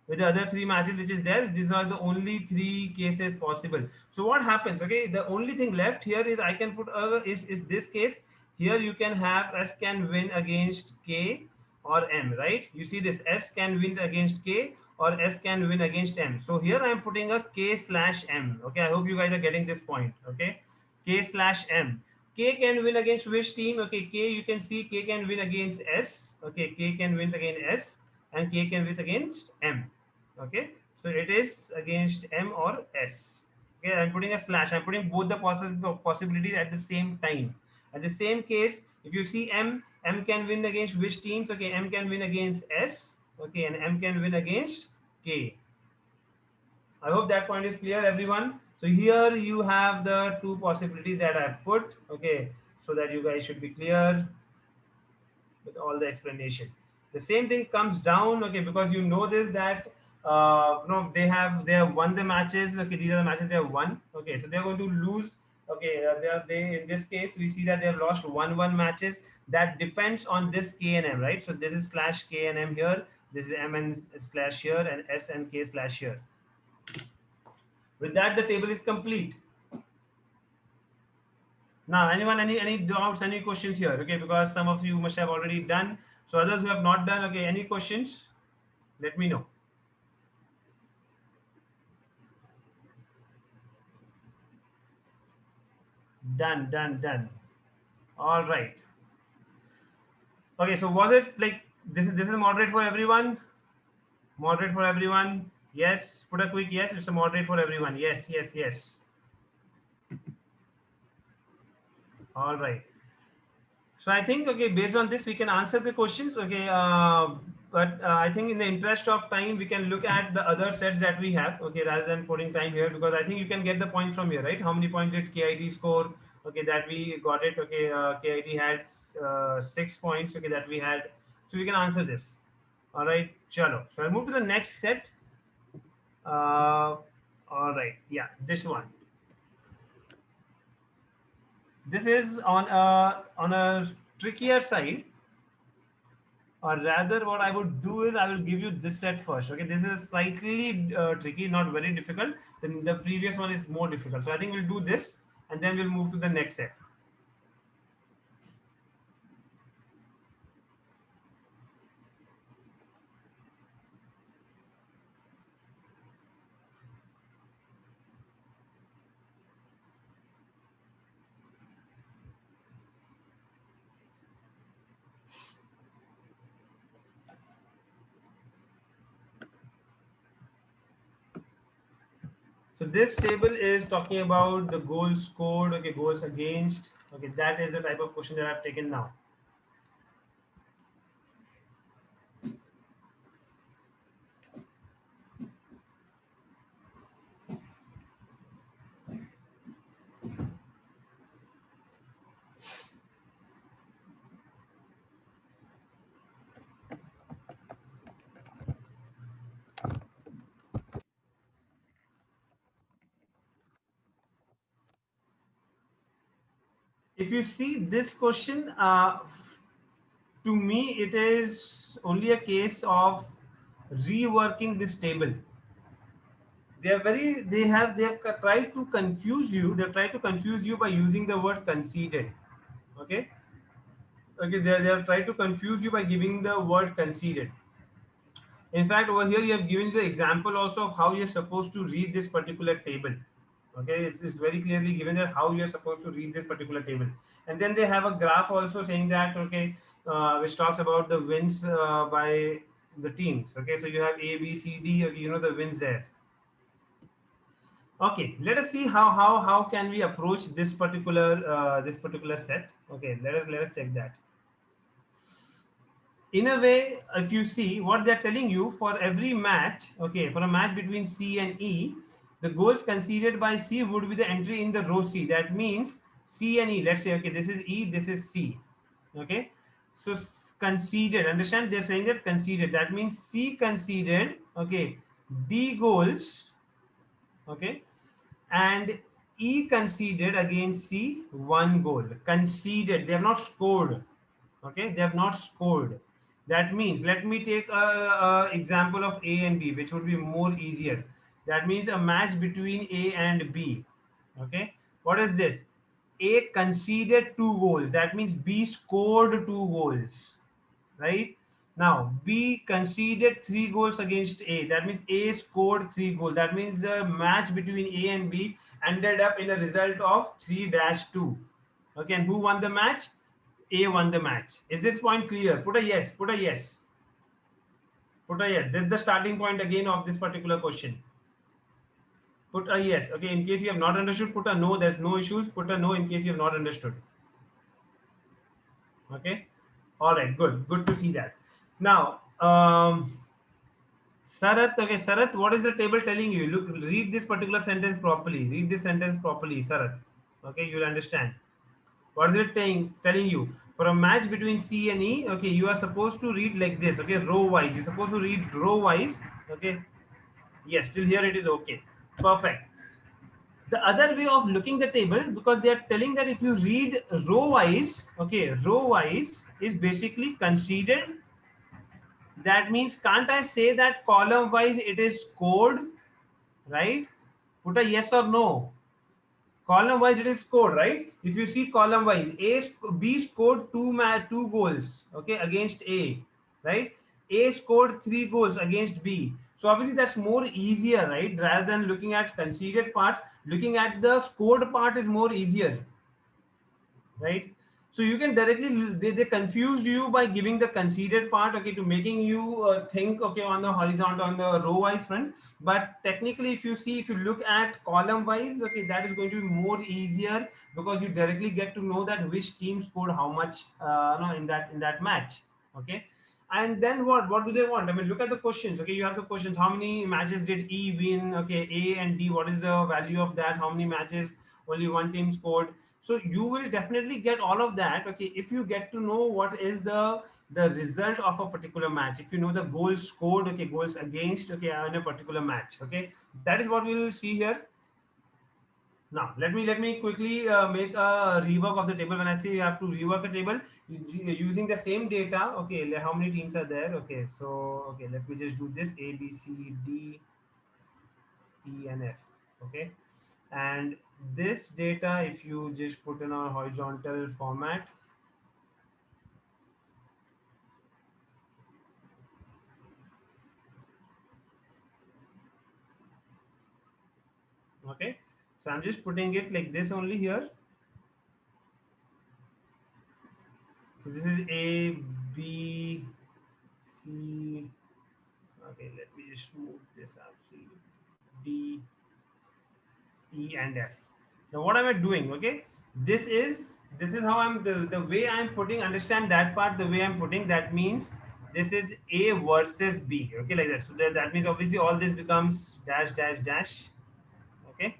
with the other three matches which is there, these are the only three cases possible. So what happens? Okay, the only thing left here is I can put is this case. Here you can have S can win against K or M, right? You see this, S can win against K or S can win against M. So here I am putting a K slash M. Okay, I hope you guys are getting this point. Okay, K slash M. K can win against which team? Okay, K, you can see K can win against S. Okay, K can win against S, and K can win against M. Okay, so it is against M or S. Okay, I'm putting a slash. I'm putting both the possibilities at the same time. At the same case, if you see M, M can win against which teams? Okay, M can win against S. Okay, and M can win against K. I hope that point is clear, everyone. So here you have the two possibilities that I've put. Okay, so that you guys should be clear with all the explanation. The same thing comes down, okay, because you know this that they have won the matches. Okay, these are the matches they have won. Okay, so they're going to lose. Okay, they in this case we see that they have lost 1-1 matches. That depends on this K and M, right? So this is slash K and M here. This is M and slash here, and S and K slash here. With that, the table is complete. Now, anyone, any doubts, any questions here? Okay, because some of you must have already done. So others who have not done, okay, any questions? Let me know. Done, done, done. All right. Okay, so was it like this is moderate for everyone? Moderate for everyone? Yes. Put a quick yes. It's a moderate for everyone. Yes, yes, yes. All right. So I think, okay, based on this, we can answer the questions. Okay, but I think in the interest of time, we can look at the other sets that we have. Okay, rather than putting time here, because I think you can get the point from here, right? How many points did KIT score? Okay, that we got it. Okay, KIT had 6 points. Okay, that we had. So we can answer this. All right, chalo. So I'll move to the next set. All right, yeah, this one. This is on a trickier side, or rather what I would do is I will give you this set first. Okay, this is slightly tricky, not very difficult. Then the previous one is more difficult. So I think we'll do this and then we'll move to the next set. So this table is talking about the goals scored, okay, goals against. Okay, that is the type of question that I've taken now. If you see this question, to me it is only a case of reworking this table. They have tried to confuse you. They've tried to confuse you by using the word conceded. Okay, okay, they have tried to confuse you by giving the word conceded. In fact, over here you have given the example also of how you're supposed to read this particular table. Okay, it's very clearly given that how you're supposed to read this particular table. And then they have a graph also saying that, okay, which talks about the wins by the teams. Okay, so you have A, B, C, D. Okay, you know the wins there. Okay, let us see how can we approach this particular set. Okay, let us check that. In a way, if you see what they're telling you, for every match, okay, for a match between C and E, the goals conceded by C would be the entry in the row C. That means C and E. Let's say, okay, this is E, this is C. Okay, so conceded. Understand? They're saying that conceded. That means C conceded. Okay, D goals. Okay, and E conceded against C 1 goal. Conceded. They have not scored. Okay, they have not scored. That means, let me take a example of A and B, which would be more easier. That means a match between A and B. Okay, what is this? A conceded 2 goals. That means B scored 2 goals, right? Now B conceded 3 goals against A. That means A scored 3 goals. That means the match between A and B ended up in a result of 3-2. Okay, and who won the match? A won the match. Is this point clear? Put a yes. Put a yes. Put a yes. This is the starting point again of this particular question. Put a yes. Okay, in case you have not understood, put a no. There's no issues. Put a no in case you have not understood. Okay. All right. Good. Good to see that. Now, Sarath. Okay, Sarath. What is the table telling you? Look, read this particular sentence properly. Read this sentence properly, Sarath. Okay, you'll understand. What is it telling you? For a match between C and E, okay, you are supposed to read like this. Okay, row wise. You're supposed to read row wise. Okay. Yes. Till here it is okay. Perfect. The other way of looking the table, because they are telling that if you read row wise, okay, row wise is basically considered. That means, can't I say that column wise it is scored, right? Put a yes or no. Column wise it is scored, right? If you see column wise, B scored two goals, okay, against A, right? A scored 3 goals against B. So obviously that's more easier, right? Rather than looking at conceded part, looking at the scored part is more easier, right? So you can directly, they confused you by giving the conceded part, okay, to making you think, okay, on the horizontal, on the row wise front. But technically, if you see, if you look at column wise, okay, that is going to be more easier, because you directly get to know that which team scored how much, no, in that match, okay. And then what do they want? I mean, look at the questions. Okay, you have the questions. How many matches did E win? Okay, A and D, what is the value of that? How many matches only one team scored? So you will definitely get all of that, okay, if you get to know what is the result of a particular match. If you know the goals scored, okay, goals against, okay, in a particular match, okay, that is what we will see here. Now let me quickly make a rework of the table. When I say you have to rework a table using the same data, okay, how many teams are there? Okay, so okay, let me just do this: A, B, C, D, E, and F. Okay, and this data, if you just put in a horizontal format, okay, so I'm just putting it like this only here. So this is A, B, C. Okay, let me just move this up. C, D, E, and F. Now what am I doing? Okay, this is how I'm the way I'm putting. Understand that part. The way I'm putting that means this is A versus B. Okay, like that. So that means obviously all this becomes dash dash dash. Okay.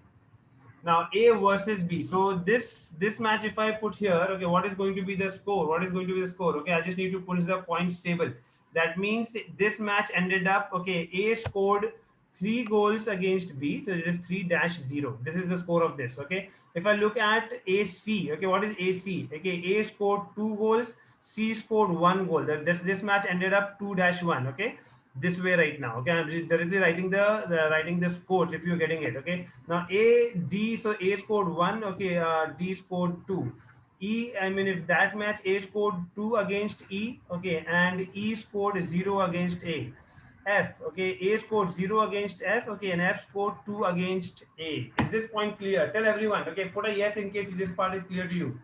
Now A versus B. So this match, if I put here, okay, what is going to be the score? What is going to be the score? Okay, I just need to put the points table. That means this match ended up, okay, A scored 3 goals against B. So it is 3-0. This is the score of this. Okay. If I look at AC, okay, what is AC? Okay, A scored 2 goals, C scored 1 goal. This match ended up 2-1. Okay, this way right now. Okay, I'm just directly writing the scores if you're getting it. Okay, now A, D, so A scored 1. Okay, D scored 2. E, I mean, if that match A scored 2 against E, okay, and E scored 0 against A. F, okay, A scored 0 against F, okay, and F scored 2 against A. Is this point clear? Tell everyone. Okay, put a yes in case this part is clear to you.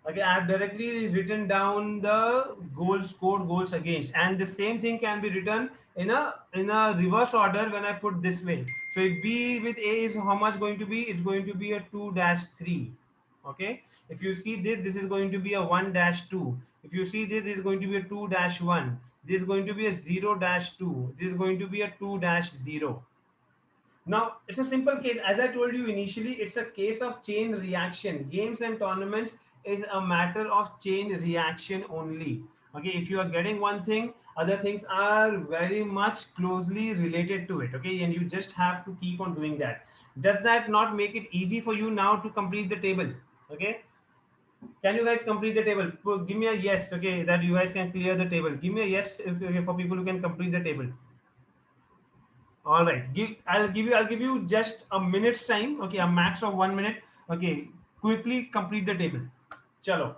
Okay, I have directly written down the goals scored, goals against, and the same thing can be written in a reverse order when I put this way. So if B with A is how much going to be? It's going to be a 2-3. Okay, if you see this is going to be a 1-2. If you see this is going to be a 2-1. This is going to be a 0-2. This is going to be a 2-0. Now, it's a simple case. As I told you initially, it's a case of chain reaction. Games and tournaments is a matter of chain reaction only. Okay, if you are getting one thing, other things are very much closely related to it. Okay, and you just have to keep on doing that. Does that not make it easy for you now to complete the table? Okay, can you guys complete the table? Give me a yes. Okay, that you guys can clear the table. Give me a yes okay, for people who can complete the table. All right. I'll give you just a minute's time. Okay, a max of 1 minute. Okay, quickly complete the table. Chalo.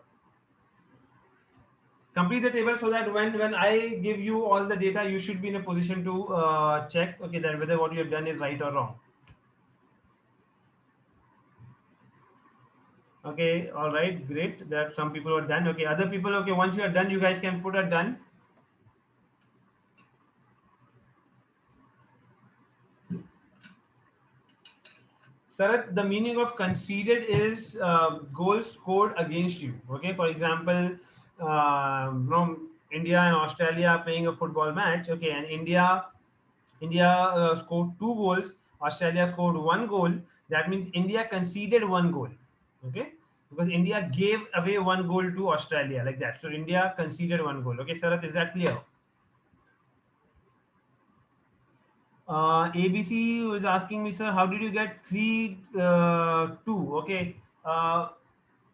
Complete the table so that when I give you all the data, you should be in a position to check, okay, that whether what you have done is right or wrong. Okay, all right, great. That some people are done. Okay, other people. Okay, once you are done, you guys can put a done. Sarath, the meaning of conceded is goals scored against you. Okay, for example, India and Australia are playing a football match. Okay, and India scored 2 goals. Australia scored 1 goal. That means India conceded 1 goal. Okay, because India gave away 1 goal to Australia, like that. So India conceded 1 goal. Okay, Sarath, is that clear? ABC was asking me, sir, how did you get 3 2? Okay.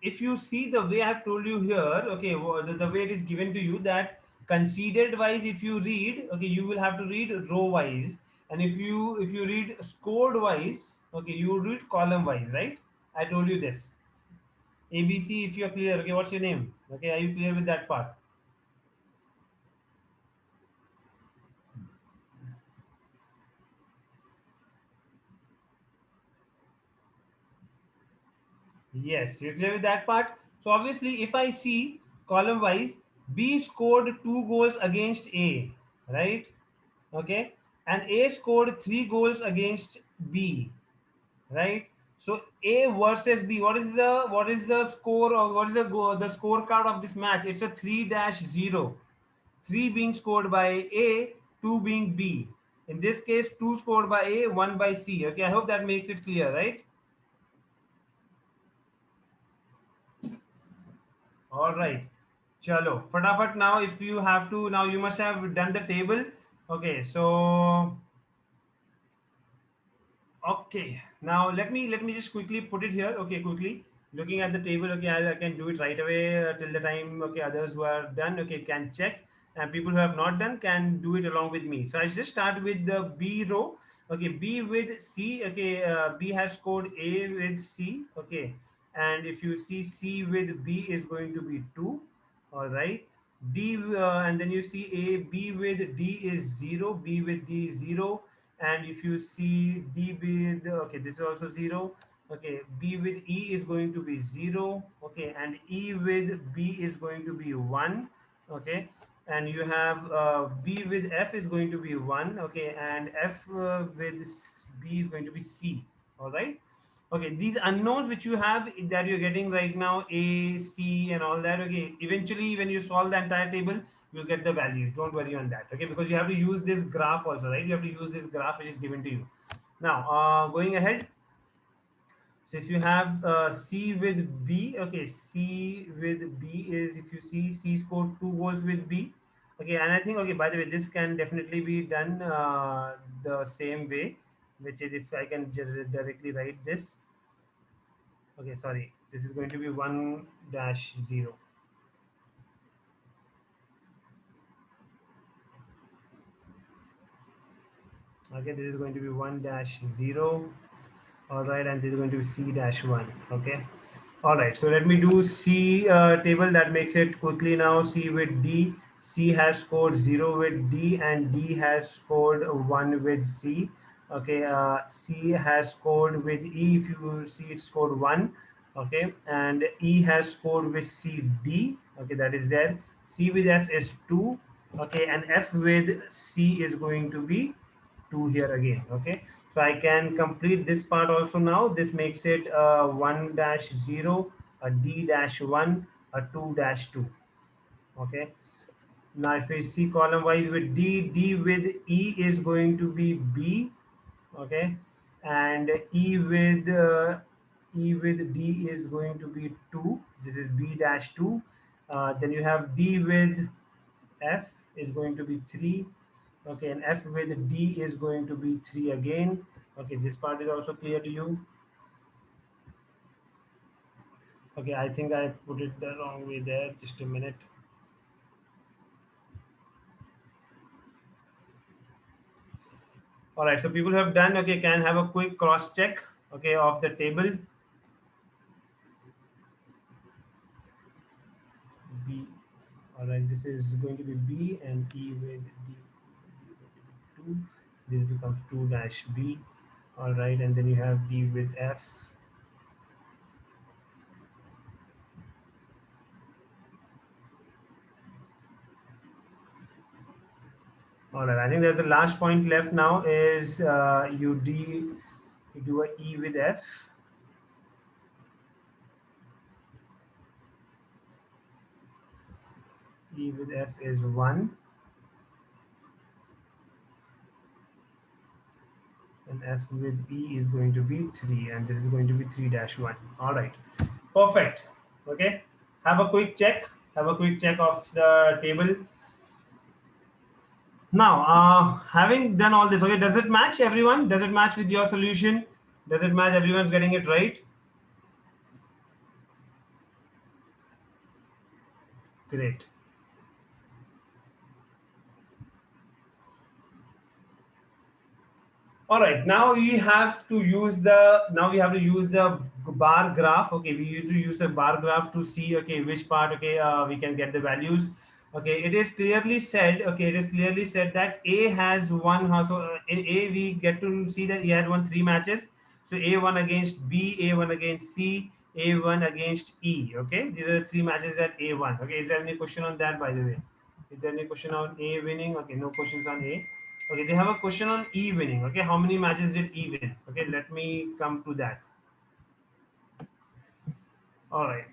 If you see the way I've told you here, okay, the way it is given to you, that conceded wise, if you read, okay, you will have to read row wise, and if you read scored wise, okay, you read column wise, right? I told you this. ABC, if you're clear, okay, what's your name? Okay, are you clear with that part? Yes, you're clear with that part. So obviously, if I see column wise, B scored 2 goals against A, right? Okay, and A scored 3 goals against B, right? So A versus B, what is the score, or what is the scorecard of this match? It's a 3-0. 3 being scored by A, 2 being B. In this case, 2 scored by A, 1 by C. Okay, I hope that makes it clear, right? All right. Chalo. Fatafat now, if you have to, now you must have done the table. Okay, so okay. Now let me just quickly put it here. Okay, quickly. Looking at the table, okay, I can do it right away till the time, okay, others who are done, okay, can check. And people who have not done can do it along with me. So I just start with the B row. Okay, B with C. Okay, B has scored A with C. Okay, and if you see C with B is going to be 2. All right. D and then you see A, B with D is 0, B with D is 0, and if you see D with, okay, this is also 0. Okay, B with E is going to be 0. Okay, and E with B is going to be 1. Okay, and you have B with F is going to be 1. Okay, and F with B is going to be C. All right. Okay, these unknowns which you have, that you're getting right now, A, C, and all that. Okay, eventually when you solve the entire table, you'll get the values. Don't worry on that. Okay, because you have to use this graph also, right? You have to use this graph which is given to you. Now, going ahead. So if you have C with B, okay, C with B is, if you see, C scored 2 goals with B. Okay, and I think, okay, by the way, this can definitely be done the same way, which is, if I can directly write this. Okay, sorry, this is going to be 1-0. Okay, this is going to be 1-0. All right, and this is going to be C-1. Okay. All right, so let me do C table, that makes it quickly now. C with D. C has scored 0 with D, and D has scored 1 with C. Okay, C has scored with E. If you see, it scored 1. Okay, and E has scored with C, D. Okay, that is there. C with F is 2. Okay, and F with C is going to be 2 here again. Okay, so I can complete this part also now. This makes it 1-0, a D-1, a 2-2. Okay, now if we see column wise with D, D with E is going to be B. Okay, and E with D is going to be 2. This is B-2. Then you have D with F is going to be 3. Okay, and F with D is going to be 3 again. Okay, this part is also clear to you. Okay, I think I put it the wrong way there. Just a minute. All right, so people who have done, okay, can have a quick cross check, okay, of the table. B. All right, this is going to be B, and E with D, 2. This becomes 2-B. All right, and then you have D with F. All right, I think there's the last point left now is you do a E with F. E with F is 1 and F with E is going to be 3 and this is going to be 3 dash 1. All right, perfect. Okay, have a quick check. Have a quick check of the table. Now, having done all this, okay, does it match everyone? Does it match with your solution? Does it match? Everyone's getting it right? Great. All right, now we have to use the bar graph. Okay, we used to use a bar graph to see, okay, which part, okay, we can get the values. Okay, it is clearly said, okay, it is clearly said that A has one, so in A we get to see that he has won 3 matches. So A1 against B, A1 against C, A1 against E. Okay, these are the 3 matches at A1. Okay, is there any question on that, by the way? Is there any question on A winning? Okay, no questions on A. Okay, they have a question on E winning. Okay, how many matches did E win? Okay, let me come to that. All right.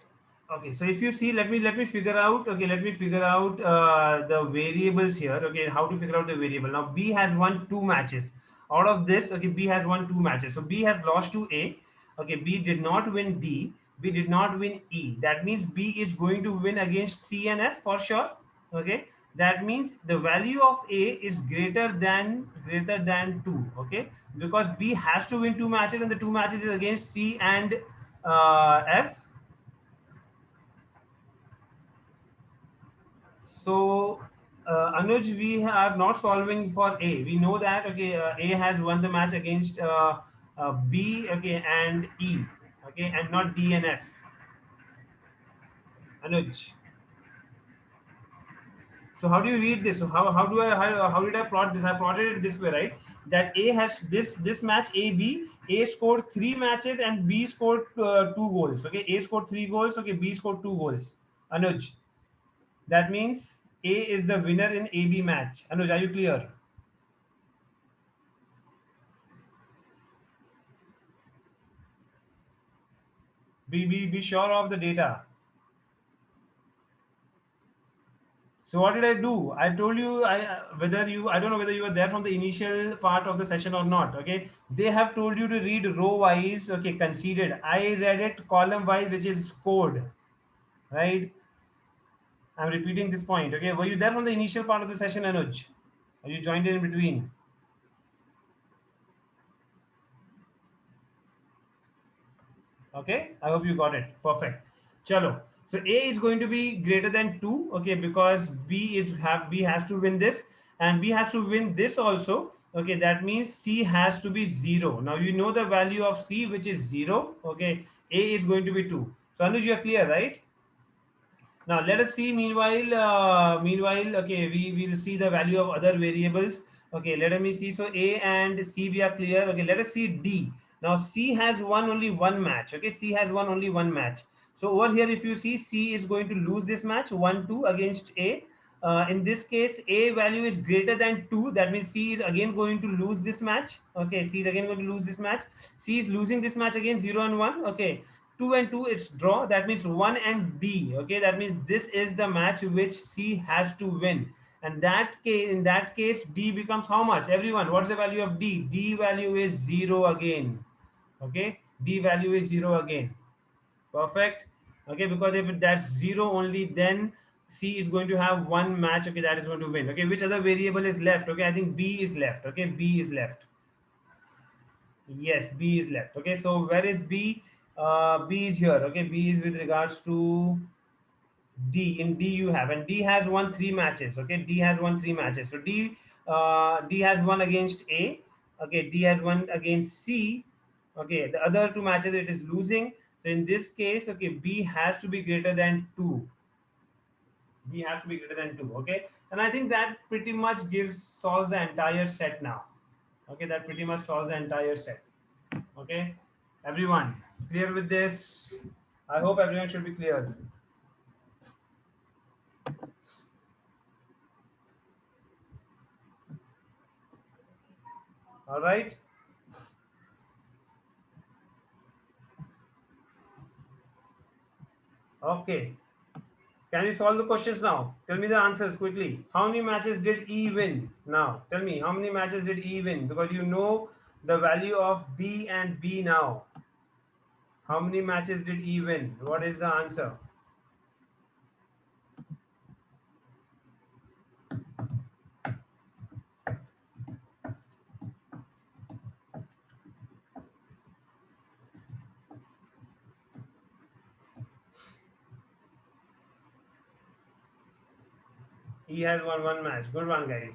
Okay, so if you see, let me figure out. Okay, let me figure out the variables here. Okay, how to figure out the variable. Now B has won 2 matches. Out of this, okay, B has won 2 matches. So B has lost to A. Okay, B did not win D. B did not win E. That means B is going to win against C and F for sure. Okay, that means the value of A is greater than 2. Okay, because B has to win 2 matches and the 2 matches is against C and F. So, Anuj, we are not solving for A. We know that, okay, A has won the match against B, okay, and E, okay, and not D and F. Anuj. So how do you read this? So how did I plot this? I plotted it this way, right? That A has this match A B. A scored 3 matches and B scored 2 goals. Okay, A scored 3 goals. Okay, B scored 2 goals. Anuj. That means A is the winner in AB match. Anuj, are you clear? Be sure of the data. So what did I do? I told you, I don't know whether you were there from the initial part of the session or not. Okay, they have told you to read row wise. Okay, conceded. I read it column wise, which is scored. Right. I'm repeating this point. Okay, were you there from the initial part of the session, Anuj? Or you joined in between? Okay, I hope you got it. Perfect. Chalo. So A is going to be greater than 2, okay, because B has to win this and B has to win this also. Okay, that means C has to be 0. Now you know the value of C, which is 0. Okay, A is going to be 2. So Anuj, you are clear, right? Now let us see. Meanwhile, okay, we will see the value of other variables. Okay, let me see. So A and C we are clear. Okay, let us see D. Now C has won only 1 match. Okay, C has won only 1 match. So over here, if you see, C is going to lose this match 1-2 against A. In this case, A value is greater than 2. That means C is again going to lose this match. Okay, C is again going to lose this match. C is losing this match again 0 and 1. Okay, 2 and 2 it's draw. That means 1 and D. Okay, that means this is the match which C has to win. And in that case, D becomes how much? Everyone, what's the value of D? D value is 0 again. Okay, D value is 0 again. Perfect. Okay, because if that's 0 only, then C is going to have 1 match. Okay, that is going to win. Okay, which other variable is left? Okay, I think B is left. Okay, B is left. Yes, B is left. Okay, so where is B? B is here. Okay, B is with regards to D. In D you have, and D has won 3 matches. Okay, D has won 3 matches. So D has won against A. Okay, D has won against C. Okay, the other 2 matches it is losing. So in this case, okay, B has to be greater than 2. B has to be greater than 2. Okay, and I think that pretty much solves the entire set now. Okay, that pretty much solves the entire set. Okay, everyone clear with this? I hope everyone should be clear. All right. Okay. Can you solve the questions now? Tell me the answers quickly. How many matches did E win? Now, tell me how many matches did E win? Because you know the value of D and B now. How many matches did E win? What is the answer? E has won one match. Good one, guys.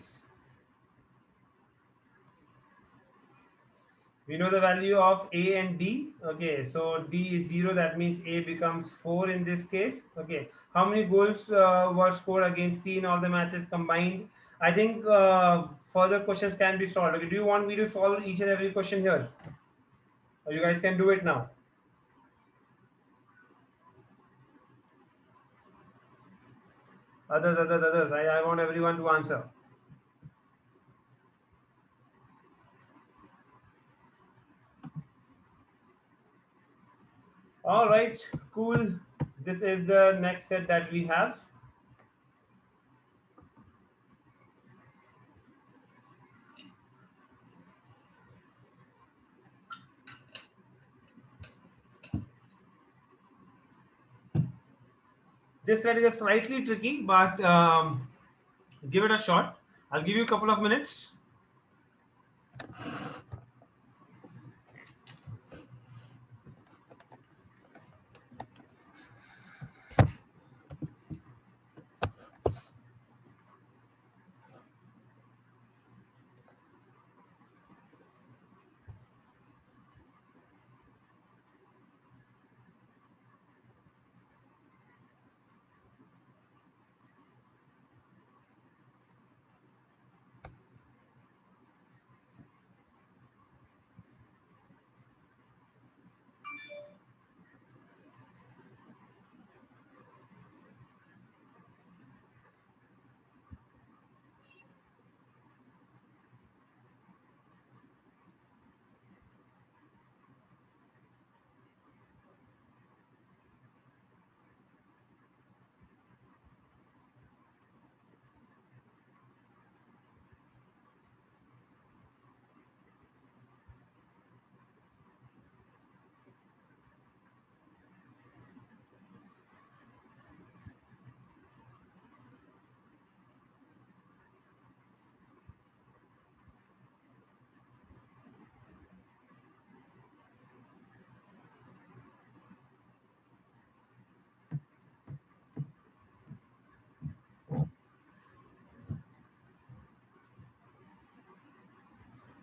We know the value of A and D. Okay, so D is 0. That means A becomes 4 in this case. Okay, how many goals were scored against C in all the matches combined? I think further questions can be solved. Okay, do you want me to solve each and every question here? Or you guys can do it now? Others. I want everyone to answer. All right, cool. This is the next set that we have. This set is slightly tricky, but give it a shot. I'll give you a couple of minutes.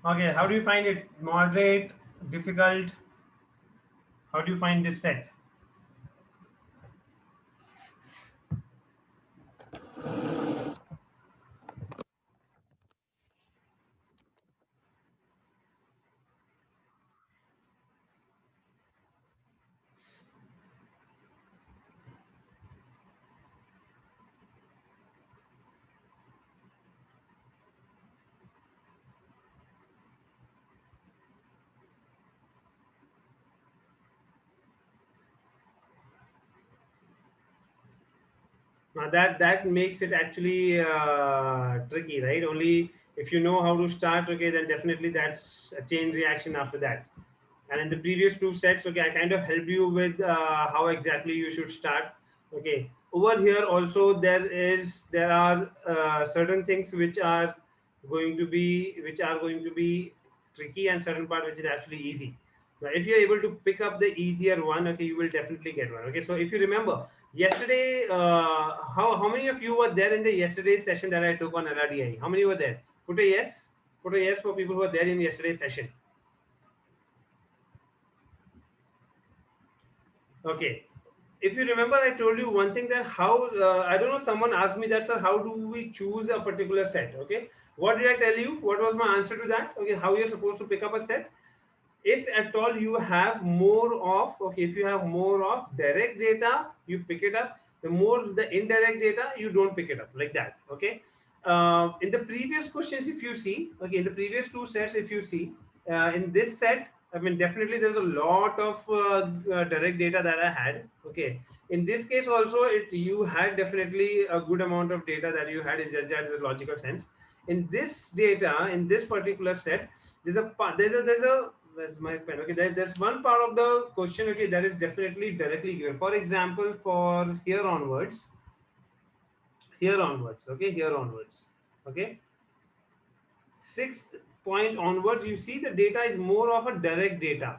Okay, how do you find it? Moderate, difficult? How do you find this set? Now that makes it actually tricky, right? Only if you know how to start, okay, then definitely that's a chain reaction after that. And in the previous two sets, okay, I kind of helped you with how exactly you should start. Okay, over here also there are certain things which are going to be tricky, and certain part which is actually easy. Now, if you're able to pick up the easier one, okay, you will definitely get one. Okay, so if you remember yesterday, how many of you were there in the yesterday's session that I took on LRDI? How many were there? Put a yes. Put a yes for people who were there in yesterday's session. Okay. If you remember, I told you one thing, that how I don't know. Someone asked me that, sir, how do we choose a particular set? Okay. What did I tell you? What was my answer to that? Okay. How you're supposed to pick up a set? If at all you have more of, okay, if you have more of direct data, you pick it up. The more the indirect data, you don't pick it up, like that. Okay. In the previous questions, if you see, okay, in the previous two sets, if you see, in this set, I mean, definitely there's a lot of direct data that I had. Okay, in this case also, you had definitely a good amount of data that you had. Is just that the logical sense. In this data, in this particular set, there's a where's my pen? Okay, there's one part of the question. Okay, that is definitely directly given. For example, for here onwards. Okay, here onwards. Okay, sixth point onwards, you see the data is more of a direct data,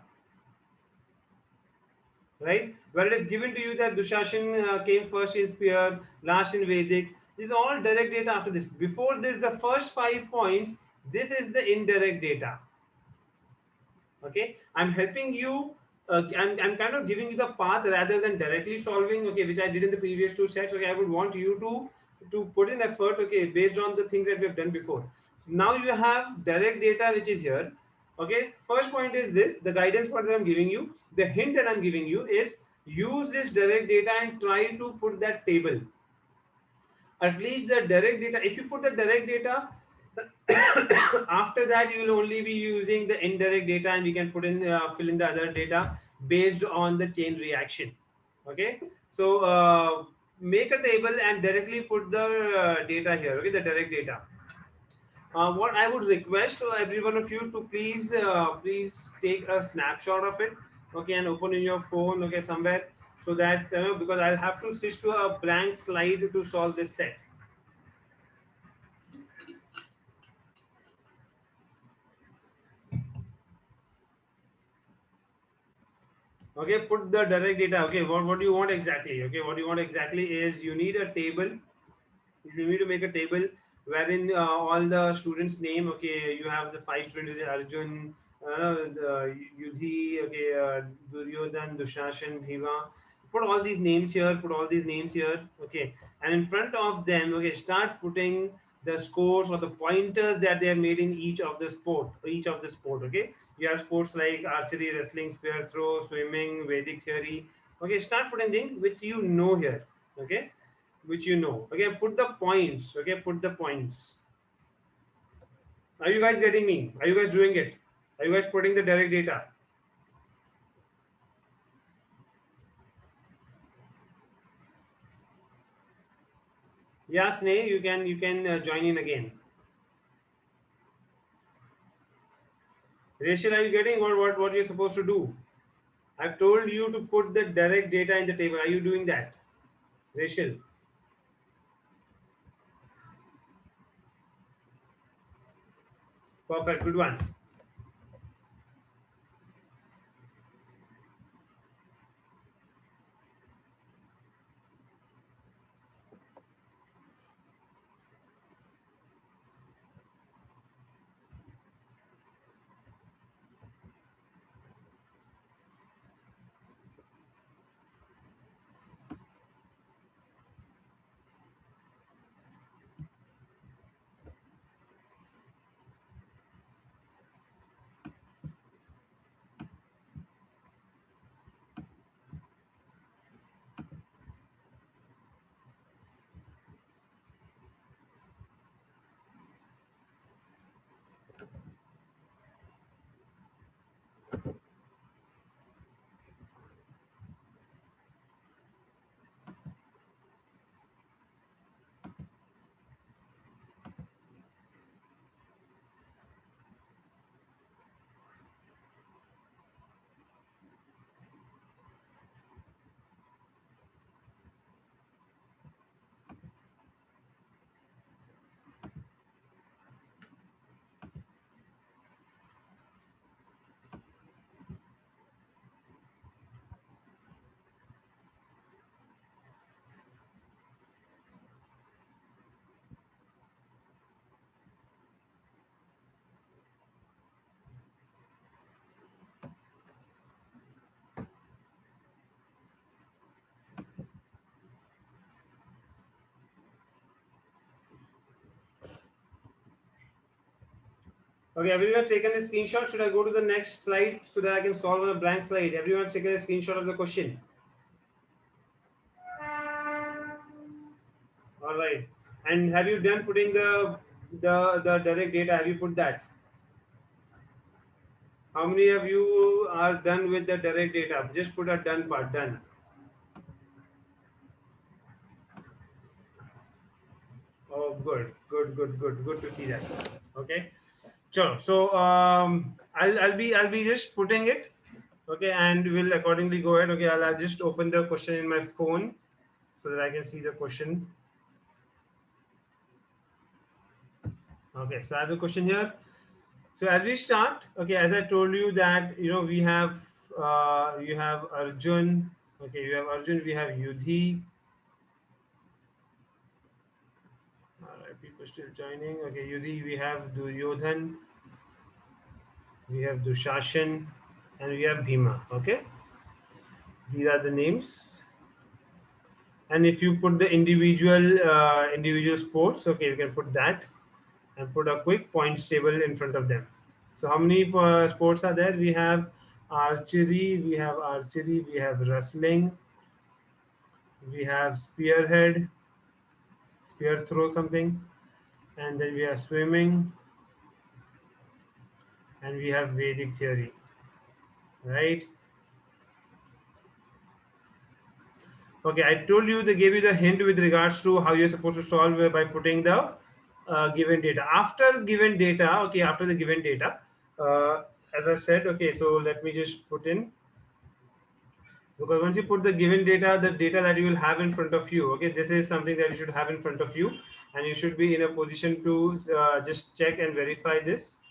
right? Where it is given to you that Dushashan came first in Spear, last in Vedic. This is all direct data after this. Before this, the first 5 points, this is the indirect data. Okay, I'm helping you. I'm kind of giving you the path rather than directly solving. Okay, which I did in the previous two sets. Okay, I would want you to put in effort. Okay, based on the things that we have done before. So now you have direct data which is here. Okay, first point is this: the guidance part that I'm giving you, the hint that I'm giving you is use this direct data and try to put that table. At least the direct data, if you put the direct data, after that you will only be using the indirect data, and we can put in fill in the other data based on the chain reaction. Okay, so make a table and directly put the data here. Okay, the direct data. What I would request to every one of you to please take a snapshot of it, okay, and open in your phone, okay, somewhere, so that because I'll have to switch to a blank slide to solve this set. Okay, put the direct data. Okay, what do you want exactly? Okay, what you want exactly is you need a table. You need to make a table wherein all the students name. Okay, you have the 5 students: Arjun, the Yudhi, okay, Duryodhan, Dushashan, Bhiva. Put all these names here, put all these names here. Okay, and in front of them, okay, start putting the scores or the pointers that they have made in each of the sport. Okay, you have sports like archery, wrestling, spear throw, swimming, Vedic theory. Okay, start putting things which you know here. Okay, which you know. Okay, put the points. Okay, put the points. Are you guys getting me? Are you guys doing it? Are you guys putting the direct data? Yeah, Sneh, you can join in again. Rachel, are you getting what you're supposed to do? I've told you to put the direct data in the table. Are you doing that, Rachel? Perfect, good one. Okay, everyone taken a screenshot. Should I go to the next slide so that I can solve on a blank slide? Everyone taken a screenshot of the question. All right. And have you done putting the direct data? Have you put that? How many of you are done with the direct data? Just put a done part. Done. Oh, good, good, good, good, good to see that. Okay. Sure. So I'll be just putting it. Okay, and we'll accordingly go ahead. Okay, I'll just open the question in my phone so that I can see the question. Okay, so I have the question here. So as we start, okay, as I told you that we have you have Arjun. Okay, you have Arjun. We have Yudhi. All right, people still joining. Okay, Yudhi. We have Duryodhan. We have Dushashan, and we have Bhima. Okay, these are the names. And if you put the individual sports, okay, you can put that and put a quick points table in front of them. So how many sports are there? We have archery, we have wrestling, we have spear throw something, and then we have swimming, and we have Vedic theory, right? Okay, I told you, they gave you the hint with regards to how you're supposed to solve by putting the given data. After the given data, as I said, okay, so let me just put in, because once you put the data that you will have in front of you, okay, this is something that you should have in front of you, and you should be in a position to just check and verify this.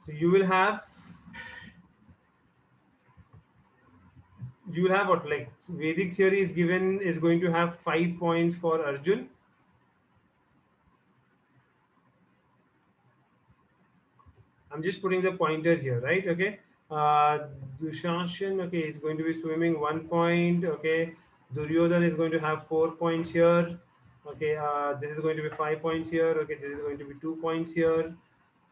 So you will have what, like Vedic theory is going to have 5 points for Arjun. I'm just putting the pointers here, right? Okay. Dushanshan, okay, is going to be swimming 1 point. Okay. Duryodhan is going to have 4 points here. Okay. This is going to be 5 points here. Okay. This is going to be 2 points here.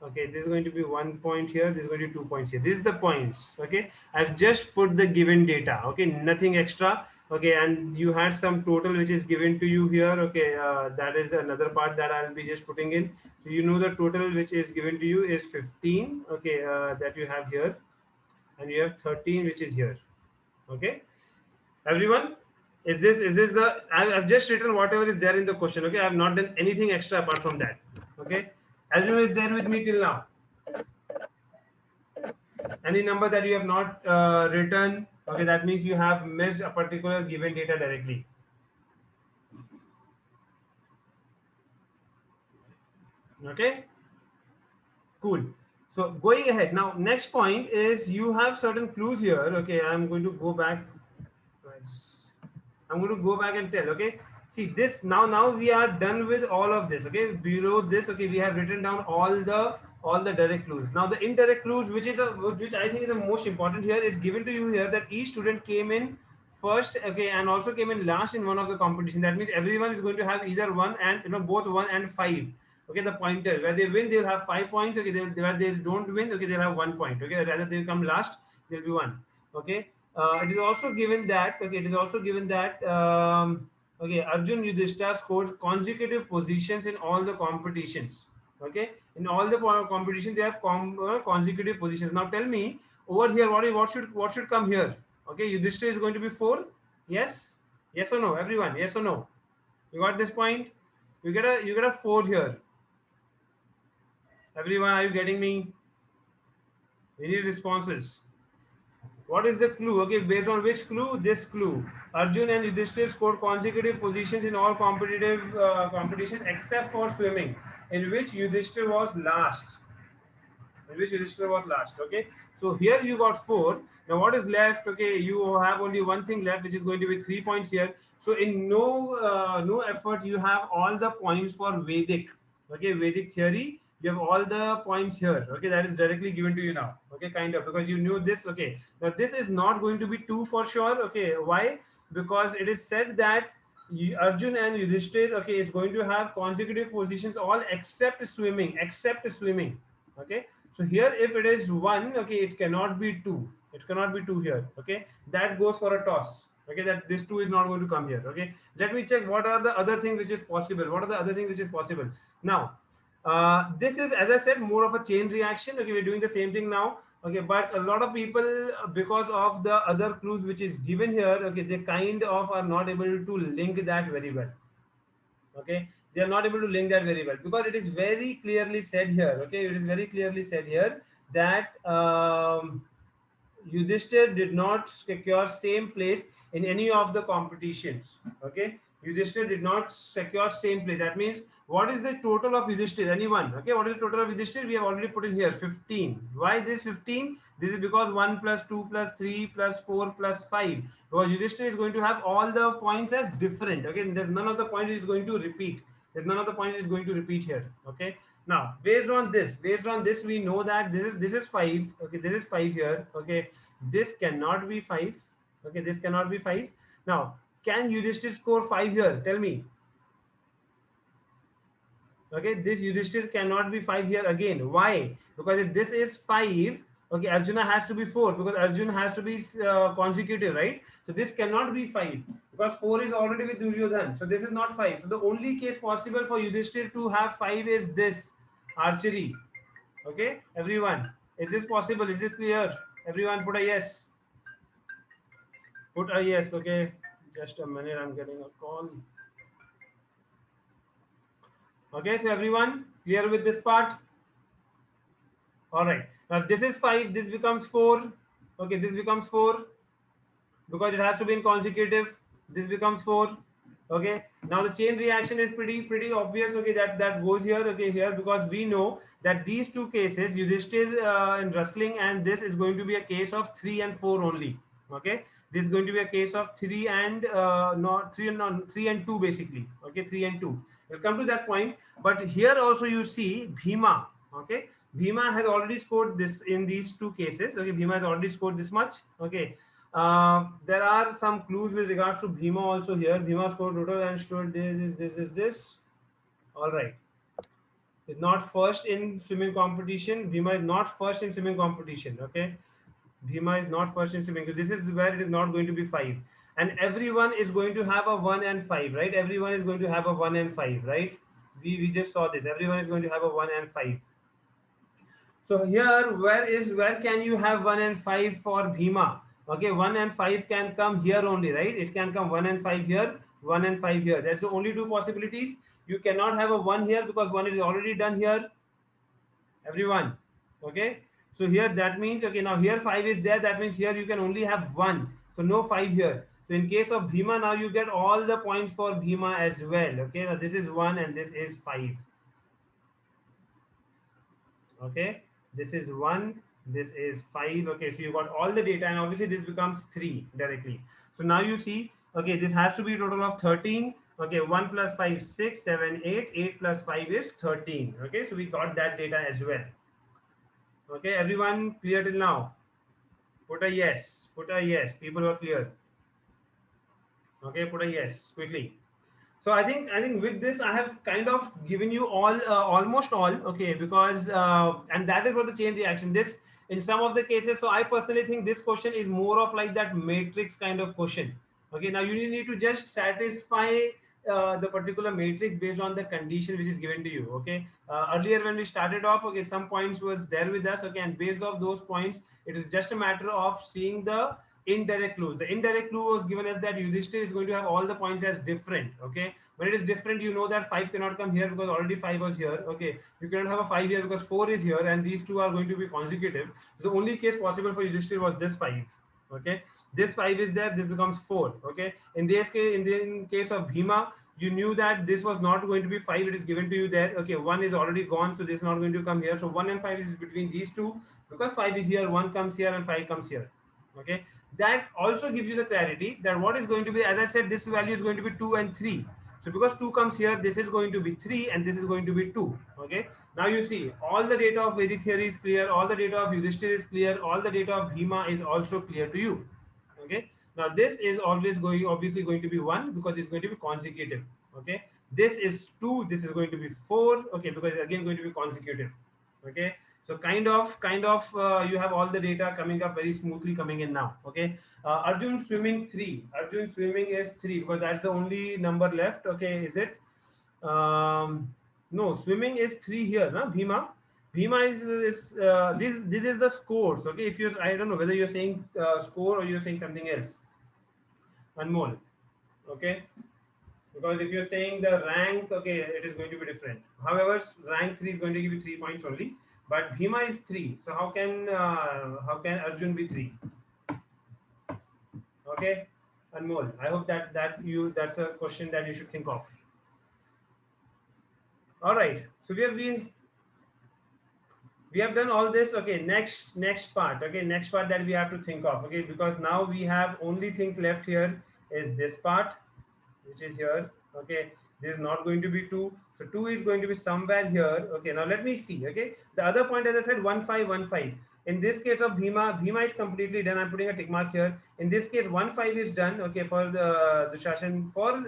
Okay. This is going to be 1 point here. This is going to be 2 points here. This is the points. Okay. I've just put the given data. Okay. Nothing extra. Okay. And you had some total which is given to you here. Okay. That is another part that I'll be just putting in. So the total which is given to you is 15. Okay. That you have here, and you have 13 which is here. Okay. Everyone, is this the I've just written whatever is there in the question. Okay. I have not done anything extra apart from that. Okay. Everyone is there with me till now? Any number that you have not written, okay, that means you have missed a particular given data directly. Okay, cool. So going ahead now, next point is you have certain clues here. Okay, I'm going to go back. I'm going to go back and tell. Okay, see this now we are done with all of this. Okay, below this, okay, we have written down all the direct clues. Now the indirect clues, which I think is the most important here, is given to you here that each student came in first, okay, and also came in last in one of the competition. That means everyone is going to have either one and both 1 and 5. Okay, the pointer where they win, they'll have 5 points. Okay, where they don't win, okay, they'll have 1 point. Okay, rather they come last, they'll be one. Okay, it is also given that. Okay, it is also given that. Okay, Arjun Yudhishthira scored consecutive positions in all the competitions. Okay, in all the competitions they have consecutive positions. Now tell me over here, what should come here? Okay, Yudhishthira is going to be 4. Yes, yes or no, everyone? Yes or no? You got this point? You get a 4 here. Everyone, are you getting me? We need responses. What is the clue? Okay, based on which clue? This clue. Arjun and Yudhishthir scored consecutive positions in all competitive competition except for swimming, in which Yudhishthir was last. Okay, so here you got 4. Now what is left? Okay, you have only one thing left, which is going to be 3 points here. So in no effort, you have all the points for Vedic. Okay, Vedic theory, you have all the points here. Okay, that is directly given to you now. Okay, kind of, because you knew this. Okay, now this is not going to be 2 for sure. Okay, why? Because it is said that Arjun and Yudhishthir, okay, is going to have consecutive positions all except swimming. Okay, so here if it is 1, okay, it cannot be 2. It cannot be 2 here. Okay, that goes for a toss. Okay, that this 2 is not going to come here. Okay, let me check what are the other things which is possible. What are the other things which is possible now? This is, as I said, more of a chain reaction. Okay, we're doing the same thing now. Okay, but a lot of people, because of the other clues which is given here, okay, they kind of are not able to link that very well. Okay, they are not able to link that very well because it is very clearly said here. Okay, it is very clearly said here that Yudhishthir did not secure same place in any of the competitions. Okay, Yudhishthir did not secure same place. That means what is the total of Yudhishthir? Anyone? Okay, what is the total of Yudhishthir? We have already put in here 15. Why this 15? This is because 1 plus 2 plus 3 plus 4 plus 5. Because Yudhishthir is going to have all the points as different. Okay, there's none of the points is going to repeat. There's none of the points is going to repeat here. Okay. Now, based on this, we know that this is 5. Okay, this is 5 here. Okay, this cannot be 5. Okay, this cannot be 5. Now, can Yudhishthir score 5 here? Tell me. Okay, this Yudhishthir cannot be 5 here again. Why? Because if this is 5, okay, Arjuna has to be 4 because Arjuna has to be consecutive, right? So this cannot be 5 because 4 is already with Duryodhan. So this is not 5. So the only case possible for Yudhishthir to have 5 is this archery. Okay, everyone, is this possible? Is it clear? Everyone put a yes. Put a yes. Okay, just a minute, I'm getting a call. Okay, so everyone clear with this part? All right, now this is 5, this becomes 4. Okay, this becomes 4 because it has to be in consecutive. This becomes 4. Okay, now the chain reaction is pretty obvious. Okay, that goes here. Okay, here, because we know that these two cases, Yudhishthir in wrestling, and this is going to be a case of 3 and 4 only. Okay, this is going to be a case of 3 and not 3 and non 3 and 2 basically. Okay, 3 and 2. We'll come to that point. But here also you see Bhima. Okay, Bhima has already scored this in these two cases. Okay, Bhima has already scored this much. Okay, there are some clues with regards to Bhima also here. Bhima scored total and stood this. All right. Is not first in swimming competition. Bhima is not first in swimming competition. Okay. Bhima is not first in swimming. So this is where it is not going to be 5. And everyone is going to have a 1 and 5, right? Everyone is going to have a 1 and 5, right? We just saw this. Everyone is going to have a 1 and 5. So here, where can you have 1 and 5 for Bhima? Okay, 1 and 5 can come here only, right? It can come 1 and 5 here, 1 and 5 here. That's the only two possibilities. You cannot have a 1 here because 1 is already done here. Everyone, okay? So here that means, okay, now here 5 is there. That means here you can only have 1. So no 5 here. So in case of Bhima, now you get all the points for Bhima as well. Okay, now this is 1 and this is 5. Okay, this is 1, this is 5. Okay, so you got all the data, and obviously this becomes 3 directly. So now you see, okay, this has to be a total of 13. Okay, 1 plus 5 6 7 8, 8 plus 5 is 13. Okay, so we got that data as well. Okay, everyone clear till now? Put a yes, put a yes. People who are clear. Okay, put a yes quickly. So I think with this I have kind of given you all almost all. Okay, because and that is what the chain reaction, this in some of the cases. So I personally think this question is more of like that matrix kind of question. Okay, now you need to just satisfy the particular matrix based on the condition which is given to you. Okay, earlier when we started off, okay, some points was there with us. Okay, and based off those points, it is just a matter of seeing the indirect clues. The indirect clue was given as that Yudhishthir is going to have all the points as different. Okay, when it is different, you know that 5 cannot come here because already 5 was here. Okay, you cannot have a 5 here because 4 is here, and these two are going to be consecutive. So the only case possible for Yudhishthir was this 5. Okay, this 5 is there, this becomes 4. Okay, in this case, in case of Bhima, you knew that this was not going to be 5, it is given to you there. Okay, 1 is already gone, so this is not going to come here. So 1 and 5 is between these two, because 5 is here, 1 comes here and 5 comes here. Okay, that also gives you the clarity that what is going to be, as I said, this value is going to be 2 and 3. So because 2 comes here, this is going to be 3 and this is going to be 2. Okay, now you see all the data of Vedic theory is clear, all the data of Yudhishthir is clear, all the data of Bhima is also clear to you. Okay, now this is always going, obviously going to be 1 because it's going to be consecutive. Okay, this is 2, this is going to be 4. Okay, because it's again going to be consecutive. Okay, So you have all the data coming up very smoothly coming in now. Okay, Arjun swimming 3. Arjun swimming is 3 because that's the only number left. Okay, is it? No, swimming is 3 here. Na Bhima. Bhima is this is the scores. Okay, if you I don't know whether you're saying score or you're saying something else. Anmol. Okay, because if you're saying the rank, okay, it is going to be different. However, rank 3 is going to give you 3 points only, but Bhima is 3. So how can Arjun be 3? Okay, Anmol. I hope that's a question that you should think of. All right. So we have done all this. Okay, next part. Okay, next part that we have to think of. Okay, because now we have only thing left here is this part, which is here. Okay, this is not going to be 2, so 2 is going to be somewhere here. Okay, now let me see. Okay, the other point, as I said, 1 5 1 5. In this case of Bhima is completely done. I'm putting a tick mark here. In this case 1 5 is done. Okay, for the Shashan. For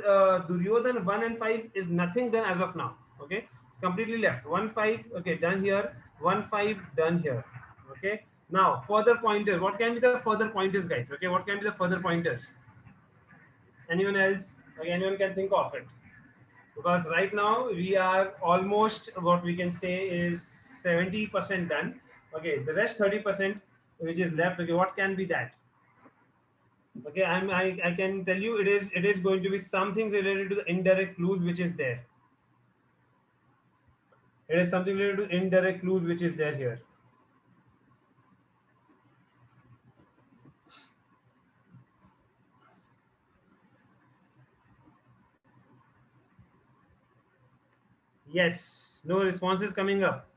Duryodhan 1 and 5 is nothing done as of now. Okay, it's completely left. 1 5, okay, done here. 1 5 done here. Okay, now further pointers. What can be the further pointers, guys? Okay, what can be the further pointers? Anyone else? Okay, anyone can think of it, because right now we are almost, what we can say is 70% done. Okay, the rest 30% which is left. Okay, what can be that? Okay, I can tell you, it is going to be something related to the indirect clues which is there. It is something related to indirect clues which is there here. Yes, no responses coming up.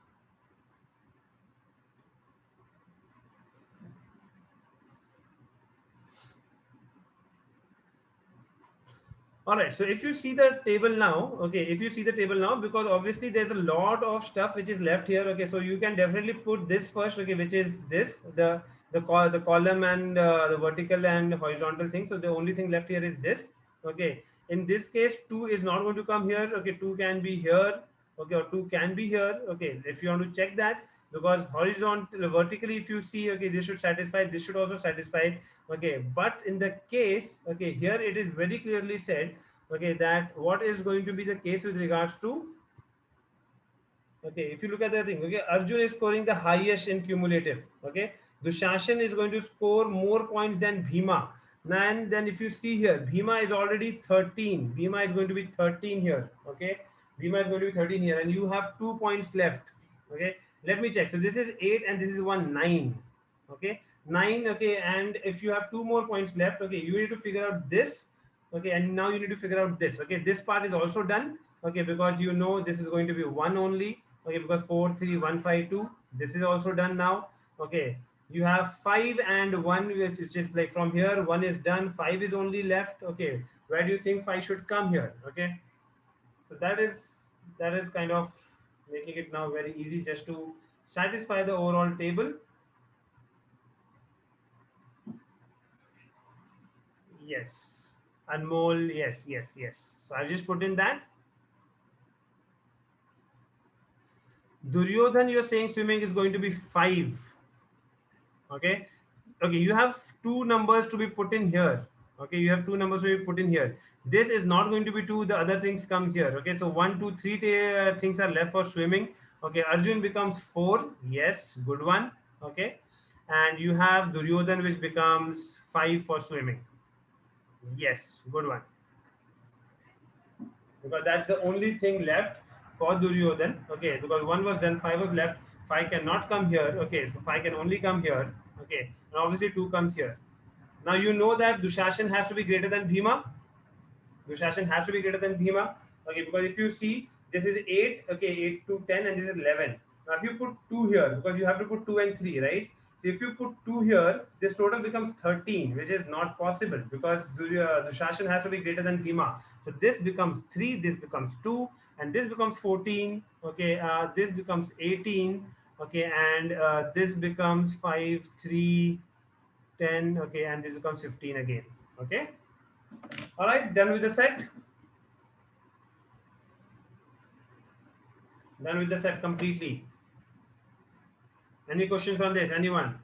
All right. So if you see the table now, okay, if you see the table now, because obviously there's a lot of stuff which is left here. Okay, so you can definitely put this first. Okay, which is this the column and the vertical and horizontal thing. So the only thing left here is this. Okay. In this case, 2 is not going to come here. Okay, 2 can be here. Okay, or 2 can be here. Okay, if you want to check that, because horizontal vertically, if you see, okay, this should satisfy. This should also satisfy. Okay, but in the case, okay, here it is very clearly said, okay, that what is going to be the case with regards to, okay, if you look at the thing, okay, Arjun is scoring the highest in cumulative. Okay, Dushashan is going to score more points than Bhima. And then if you see here, Bhima is already 13. Bhima is going to be 13 here. Okay, Bhima is going to be 13 here, and you have 2 points left. Okay, let me check. So this is 8 and this is 1 9. Okay, 9. Okay, and if you have 2 more points left, okay, you need to figure out this. Okay, and now you need to figure out this. Okay, this part is also done. Okay, because you know this is going to be 1 only. Okay, because 4 3 1 5 2, this is also done now. Okay, you have 5 and 1, which is like from here 1 is done, 5 is only left. Okay, where do you think 5 should come here? Okay, so that is kind of making it now very easy just to satisfy the overall table. Yes, Anmol, yes, yes, yes. So I just put in that. Duryodhan, you're saying swimming is going to be 5. Okay, okay, you have two numbers to be put in here. Okay, you have two numbers to be put in here. This is not going to be 2, the other things comes here. Okay, so 1 2 3 things are left for swimming. Okay, Arjun becomes 4. Yes, good one. Okay, and you have Duryodhan, which becomes 5 for swimming. Yes, good one, because that's the only thing left for Duryodhan. Okay, because 1 was done, 5 was left. 5 cannot come here. Okay, so 5 can only come here. Okay, and obviously 2 comes here. Now you know that Dushashan has to be greater than Bhima. Dushashan has to be greater than Bhima. Okay, because if you see, this is 8, okay, 8 to 10, and this is 11. Now if you put 2 here, because you have to put 2 and 3, right? So if you put 2 here, this total becomes 13, which is not possible, because Dushashan has to be greater than Bhima. So this becomes 3, this becomes 2, and this becomes 14. Okay, this becomes 18. Okay, and this becomes 5, 3, 10. Okay, and this becomes 15 again. Okay, all right, done with the set. Done with the set completely. Any questions on this? Anyone?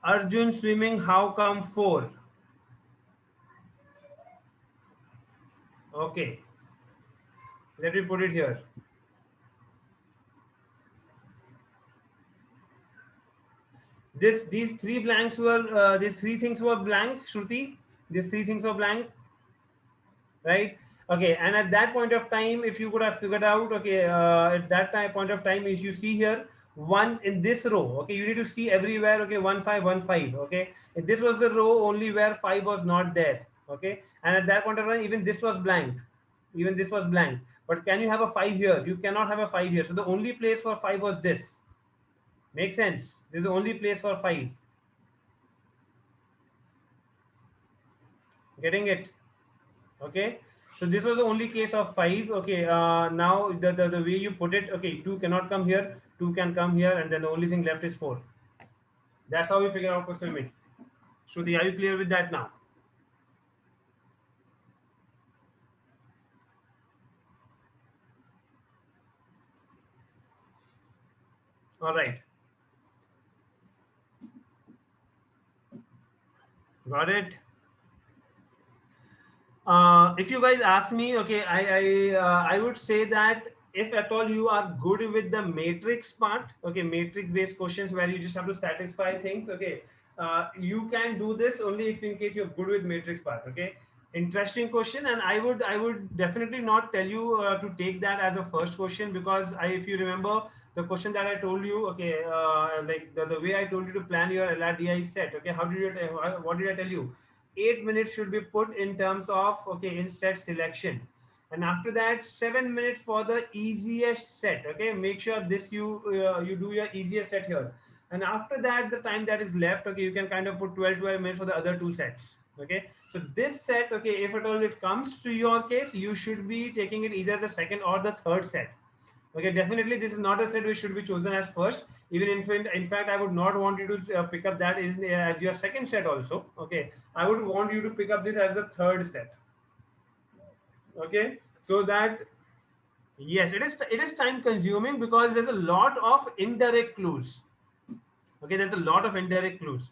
Arjun swimming, how come 4? Okay, let me put it here. These three blanks were these three things were blank, Shruti. These three things were blank, right? Okay, and at that point of time, if you could have figured out, okay, at that time point of time, is you see here one in this row. Okay, you need to see everywhere. Okay, 1 5 1 5. Okay, if this was the row only where 5 was not there. Okay, and at that point of time, even this was blank. Even this was blank. But can you have a 5 here? You cannot have a 5 here. So the only place for 5 was this. Makes sense. This is the only place for 5. Getting it? Okay, so this was the only case of 5. Okay, now the way you put it, okay, 2 cannot come here, 2 can come here, and then the only thing left is 4. That's how we figure out for swimming. Shruti, are you clear with that now? All right, got it. If you guys ask me, okay, I would say that if at all you are good with the matrix part, okay, matrix based questions where you just have to satisfy things, okay, you can do this only if in case you're good with matrix part. Okay, interesting question, and I would definitely not tell you to take that as a first question, because if you remember the question that I told you, okay, like the way I told you to plan your LRDI set, okay, how did you what did I tell you? 8 minutes should be put in terms of, okay, in set selection, and after that 7 minutes for the easiest set. Okay, make sure this you do your easiest set here, and after that the time that is left, okay, you can kind of put 12 minutes for the other two sets. Okay, so this set, okay, if at all it comes to your case, you should be taking it either the second or the third set. Okay, definitely this is not a set which should be chosen as first. Even in fact, I would not want you to pick up that as your second set also. Okay, I would want you to pick up this as the third set. Okay, so that, yes, it is time consuming because there's a lot of indirect clues. Okay, there's a lot of indirect clues.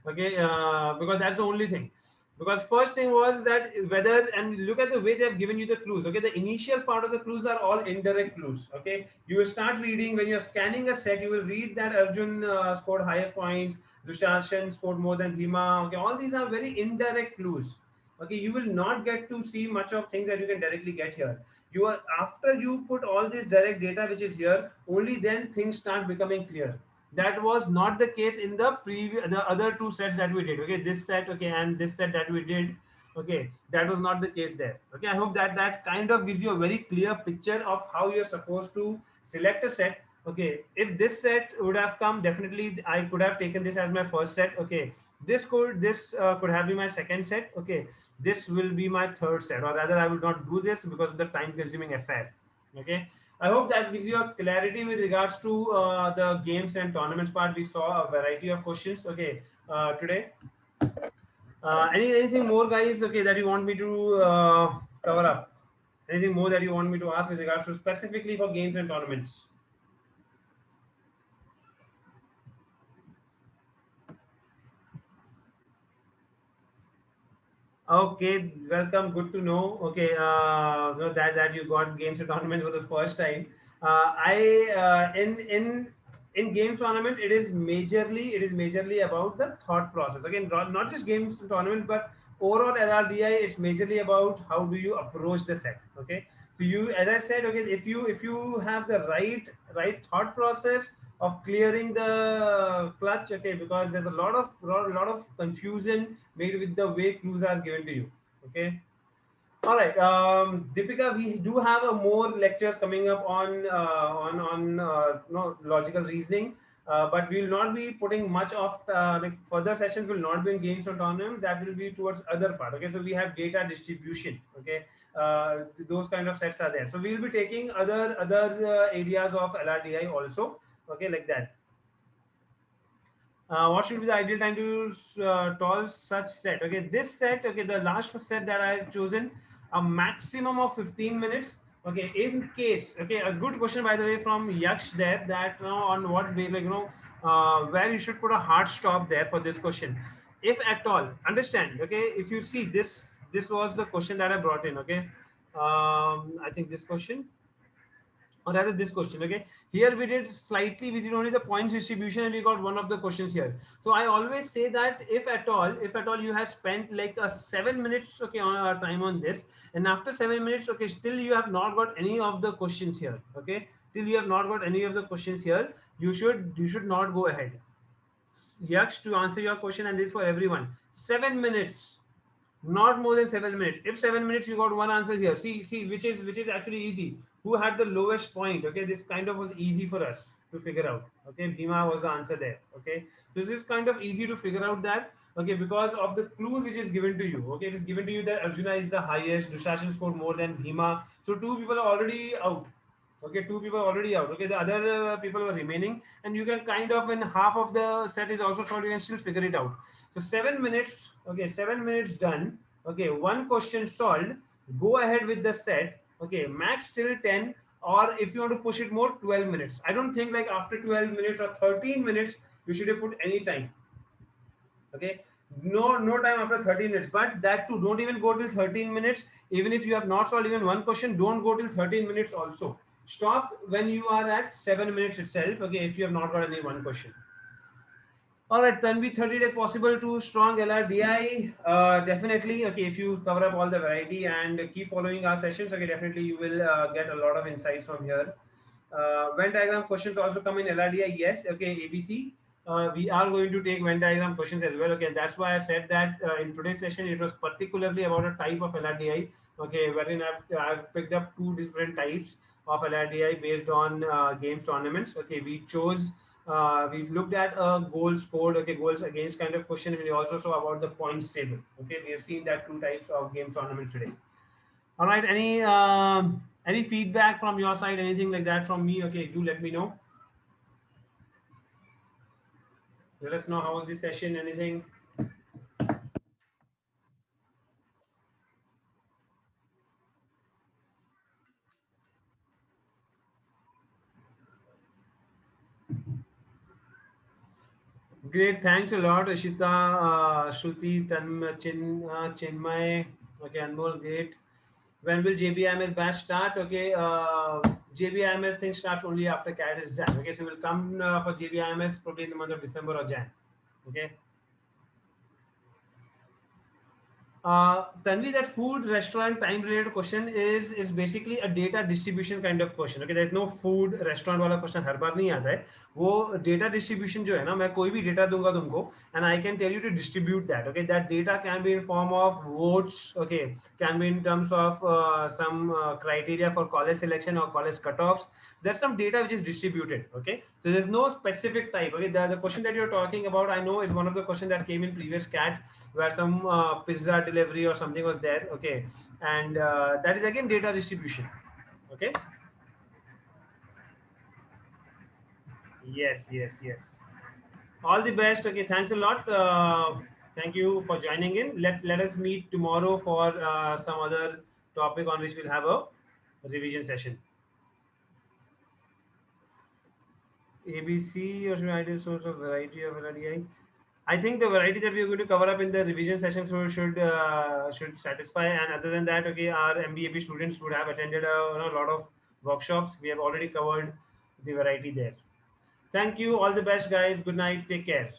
Okay, because that's the only thing. Because first thing was that whether, and look at the way they have given you the clues. Okay, the initial part of the clues are all indirect clues. Okay, you will start reading when you're scanning a set, you will read that Arjun scored highest points, Dushasan scored more than Bhima. Okay, all these are very indirect clues. Okay, you will not get to see much of things that you can directly get here. You are, after you put all this direct data which is here, only then things start becoming clear. That was not the case in the other two sets that we did. Okay, this set, okay, and this set that we did, okay, that was not the case there. Okay, I hope that that kind of gives you a very clear picture of how you're supposed to select a set. Okay, if this set would have come, definitely I could have taken this as my first set. Okay, this could have been my second set. Okay, this will be my third set, or rather I will not do this because of the time consuming affair. Okay, I hope that gives you a clarity with regards to the games and tournaments part. We saw a variety of questions, okay, today. Anything more, guys? Okay, that you want me to cover up? Anything more that you want me to ask with regards to specifically for games and tournaments? Okay, welcome. Good to know. Okay, so that you got games and tournaments for the first time. I in games tournament, it is majorly about the thought process. Again, not just games tournament, but overall LRDI. It's majorly about how do you approach the set. Okay, so you, as I said, okay, if you have the right thought process of clearing the clutch, okay, because there's a lot of confusion made with the way clues are given to you. Okay, all right, Deepika, we do have a more lectures coming up on no, logical reasoning, but we will not be putting much of like further sessions will not be in games or tournaments. That will be towards other part. Okay, so we have data distribution. Okay, those kind of sets are there. So we will be taking other areas of LRDI also. Okay, like that. What should be the ideal time to toll such set? Okay, this set, okay, the last set that I have chosen, a maximum of 15 minutes. Okay, in case, okay, a good question by the way from Yaksh there, that on what way, like where you should put a hard stop there for this question, if at all. Understand? Okay, if you see this, this was the question that I brought in. Okay, I think this question, or rather this question. Okay, here we did slightly, we did only the points distribution and we got one of the questions here. So I always say that if at all you have spent like a 7 minutes, okay, on our time on this, and after 7 minutes, okay, still you have not got any of the questions here. Okay, till you have not got any of the questions here, you should not go ahead. Yaksh, to answer your question, and this for everyone, 7 minutes, not more than 7 minutes. If 7 minutes you got one answer here, see which is actually easy. Who had the lowest point? Okay, this kind of was easy for us to figure out. Okay, Bhima was the answer there. Okay, this is kind of easy to figure out that. Okay, because of the clue which is given to you. Okay, it is given to you that Arjuna is the highest. Dushashan scored more than Bhima, so two people are already out. Okay, two people are already out. Okay, the other people were remaining, and you can kind of, when half of the set is also solved, you can still figure it out. So 7 minutes. Okay, 7 minutes done. Okay, one question solved. Go ahead with the set. Okay, max till 10, or if you want to push it more, 12 minutes. I don't think like after 12 minutes or 13 minutes you should have put any time. Okay, no time after 13 minutes, but that too, don't even go till 13 minutes. Even if you have not solved even one question, don't go till 13 minutes also. Stop when you are at 7 minutes itself. Okay, if you have not got any one question. All right, Tanvi, 30 days possible to strong LRDI. Definitely. Okay, if you cover up all the variety and keep following our sessions, okay, definitely you will get a lot of insights from here. Venn diagram questions also come in LRDI. Yes. Okay, ABC. We are going to take Venn diagram questions as well. Okay, that's why I said that in today's session it was particularly about a type of LRDI. Okay, wherein I've picked up two different types of LRDI based on games tournaments. Okay, we looked at a goal scored, okay, goals against kind of question. We also saw about the points table. Okay, we have seen that two types of games tournaments today. All right, any feedback from your side, anything like that from me? Okay, do let me know. Let us know how was the session. Anything? Great, thanks a lot, Ashita, Shruti, Chinmay. Okay, Anmol, great. When will JBIMS batch start? Okay, JBIMS thing starts only after CAT is done. Okay, so we'll come for JBIMS probably in the month of December or Jan. Okay. Tanvi, that food restaurant time related question is basically a data distribution kind of question. Okay, there's no food restaurant वाला question हर बार नहीं आता है. वो data distribution जो है ना, मैं कोई भी data दूंगा तुमको, and I can tell you to distribute that. Okay, that data can be in form of votes. Okay, can be in terms of some criteria for college selection or college cutoffs. There's some data which is distributed. Okay, so there's no specific type. Okay, the question that you're talking about, I know, is one of the questions that came in previous CAT, where some pizza delivery or something was there. Okay, and that is again data distribution. Okay. Yes. All the best. Okay, thanks a lot. Thank you for joining in. Let us meet tomorrow for some other topic on which we'll have a revision session. ABC, or should I do source of variety of LRDI? I think the variety that we are going to cover up in the revision sessions should satisfy. And other than that, okay, our MBAP students would have attended a lot of workshops. We have already covered the variety there. Thank you. All the best, guys. Good night. Take care.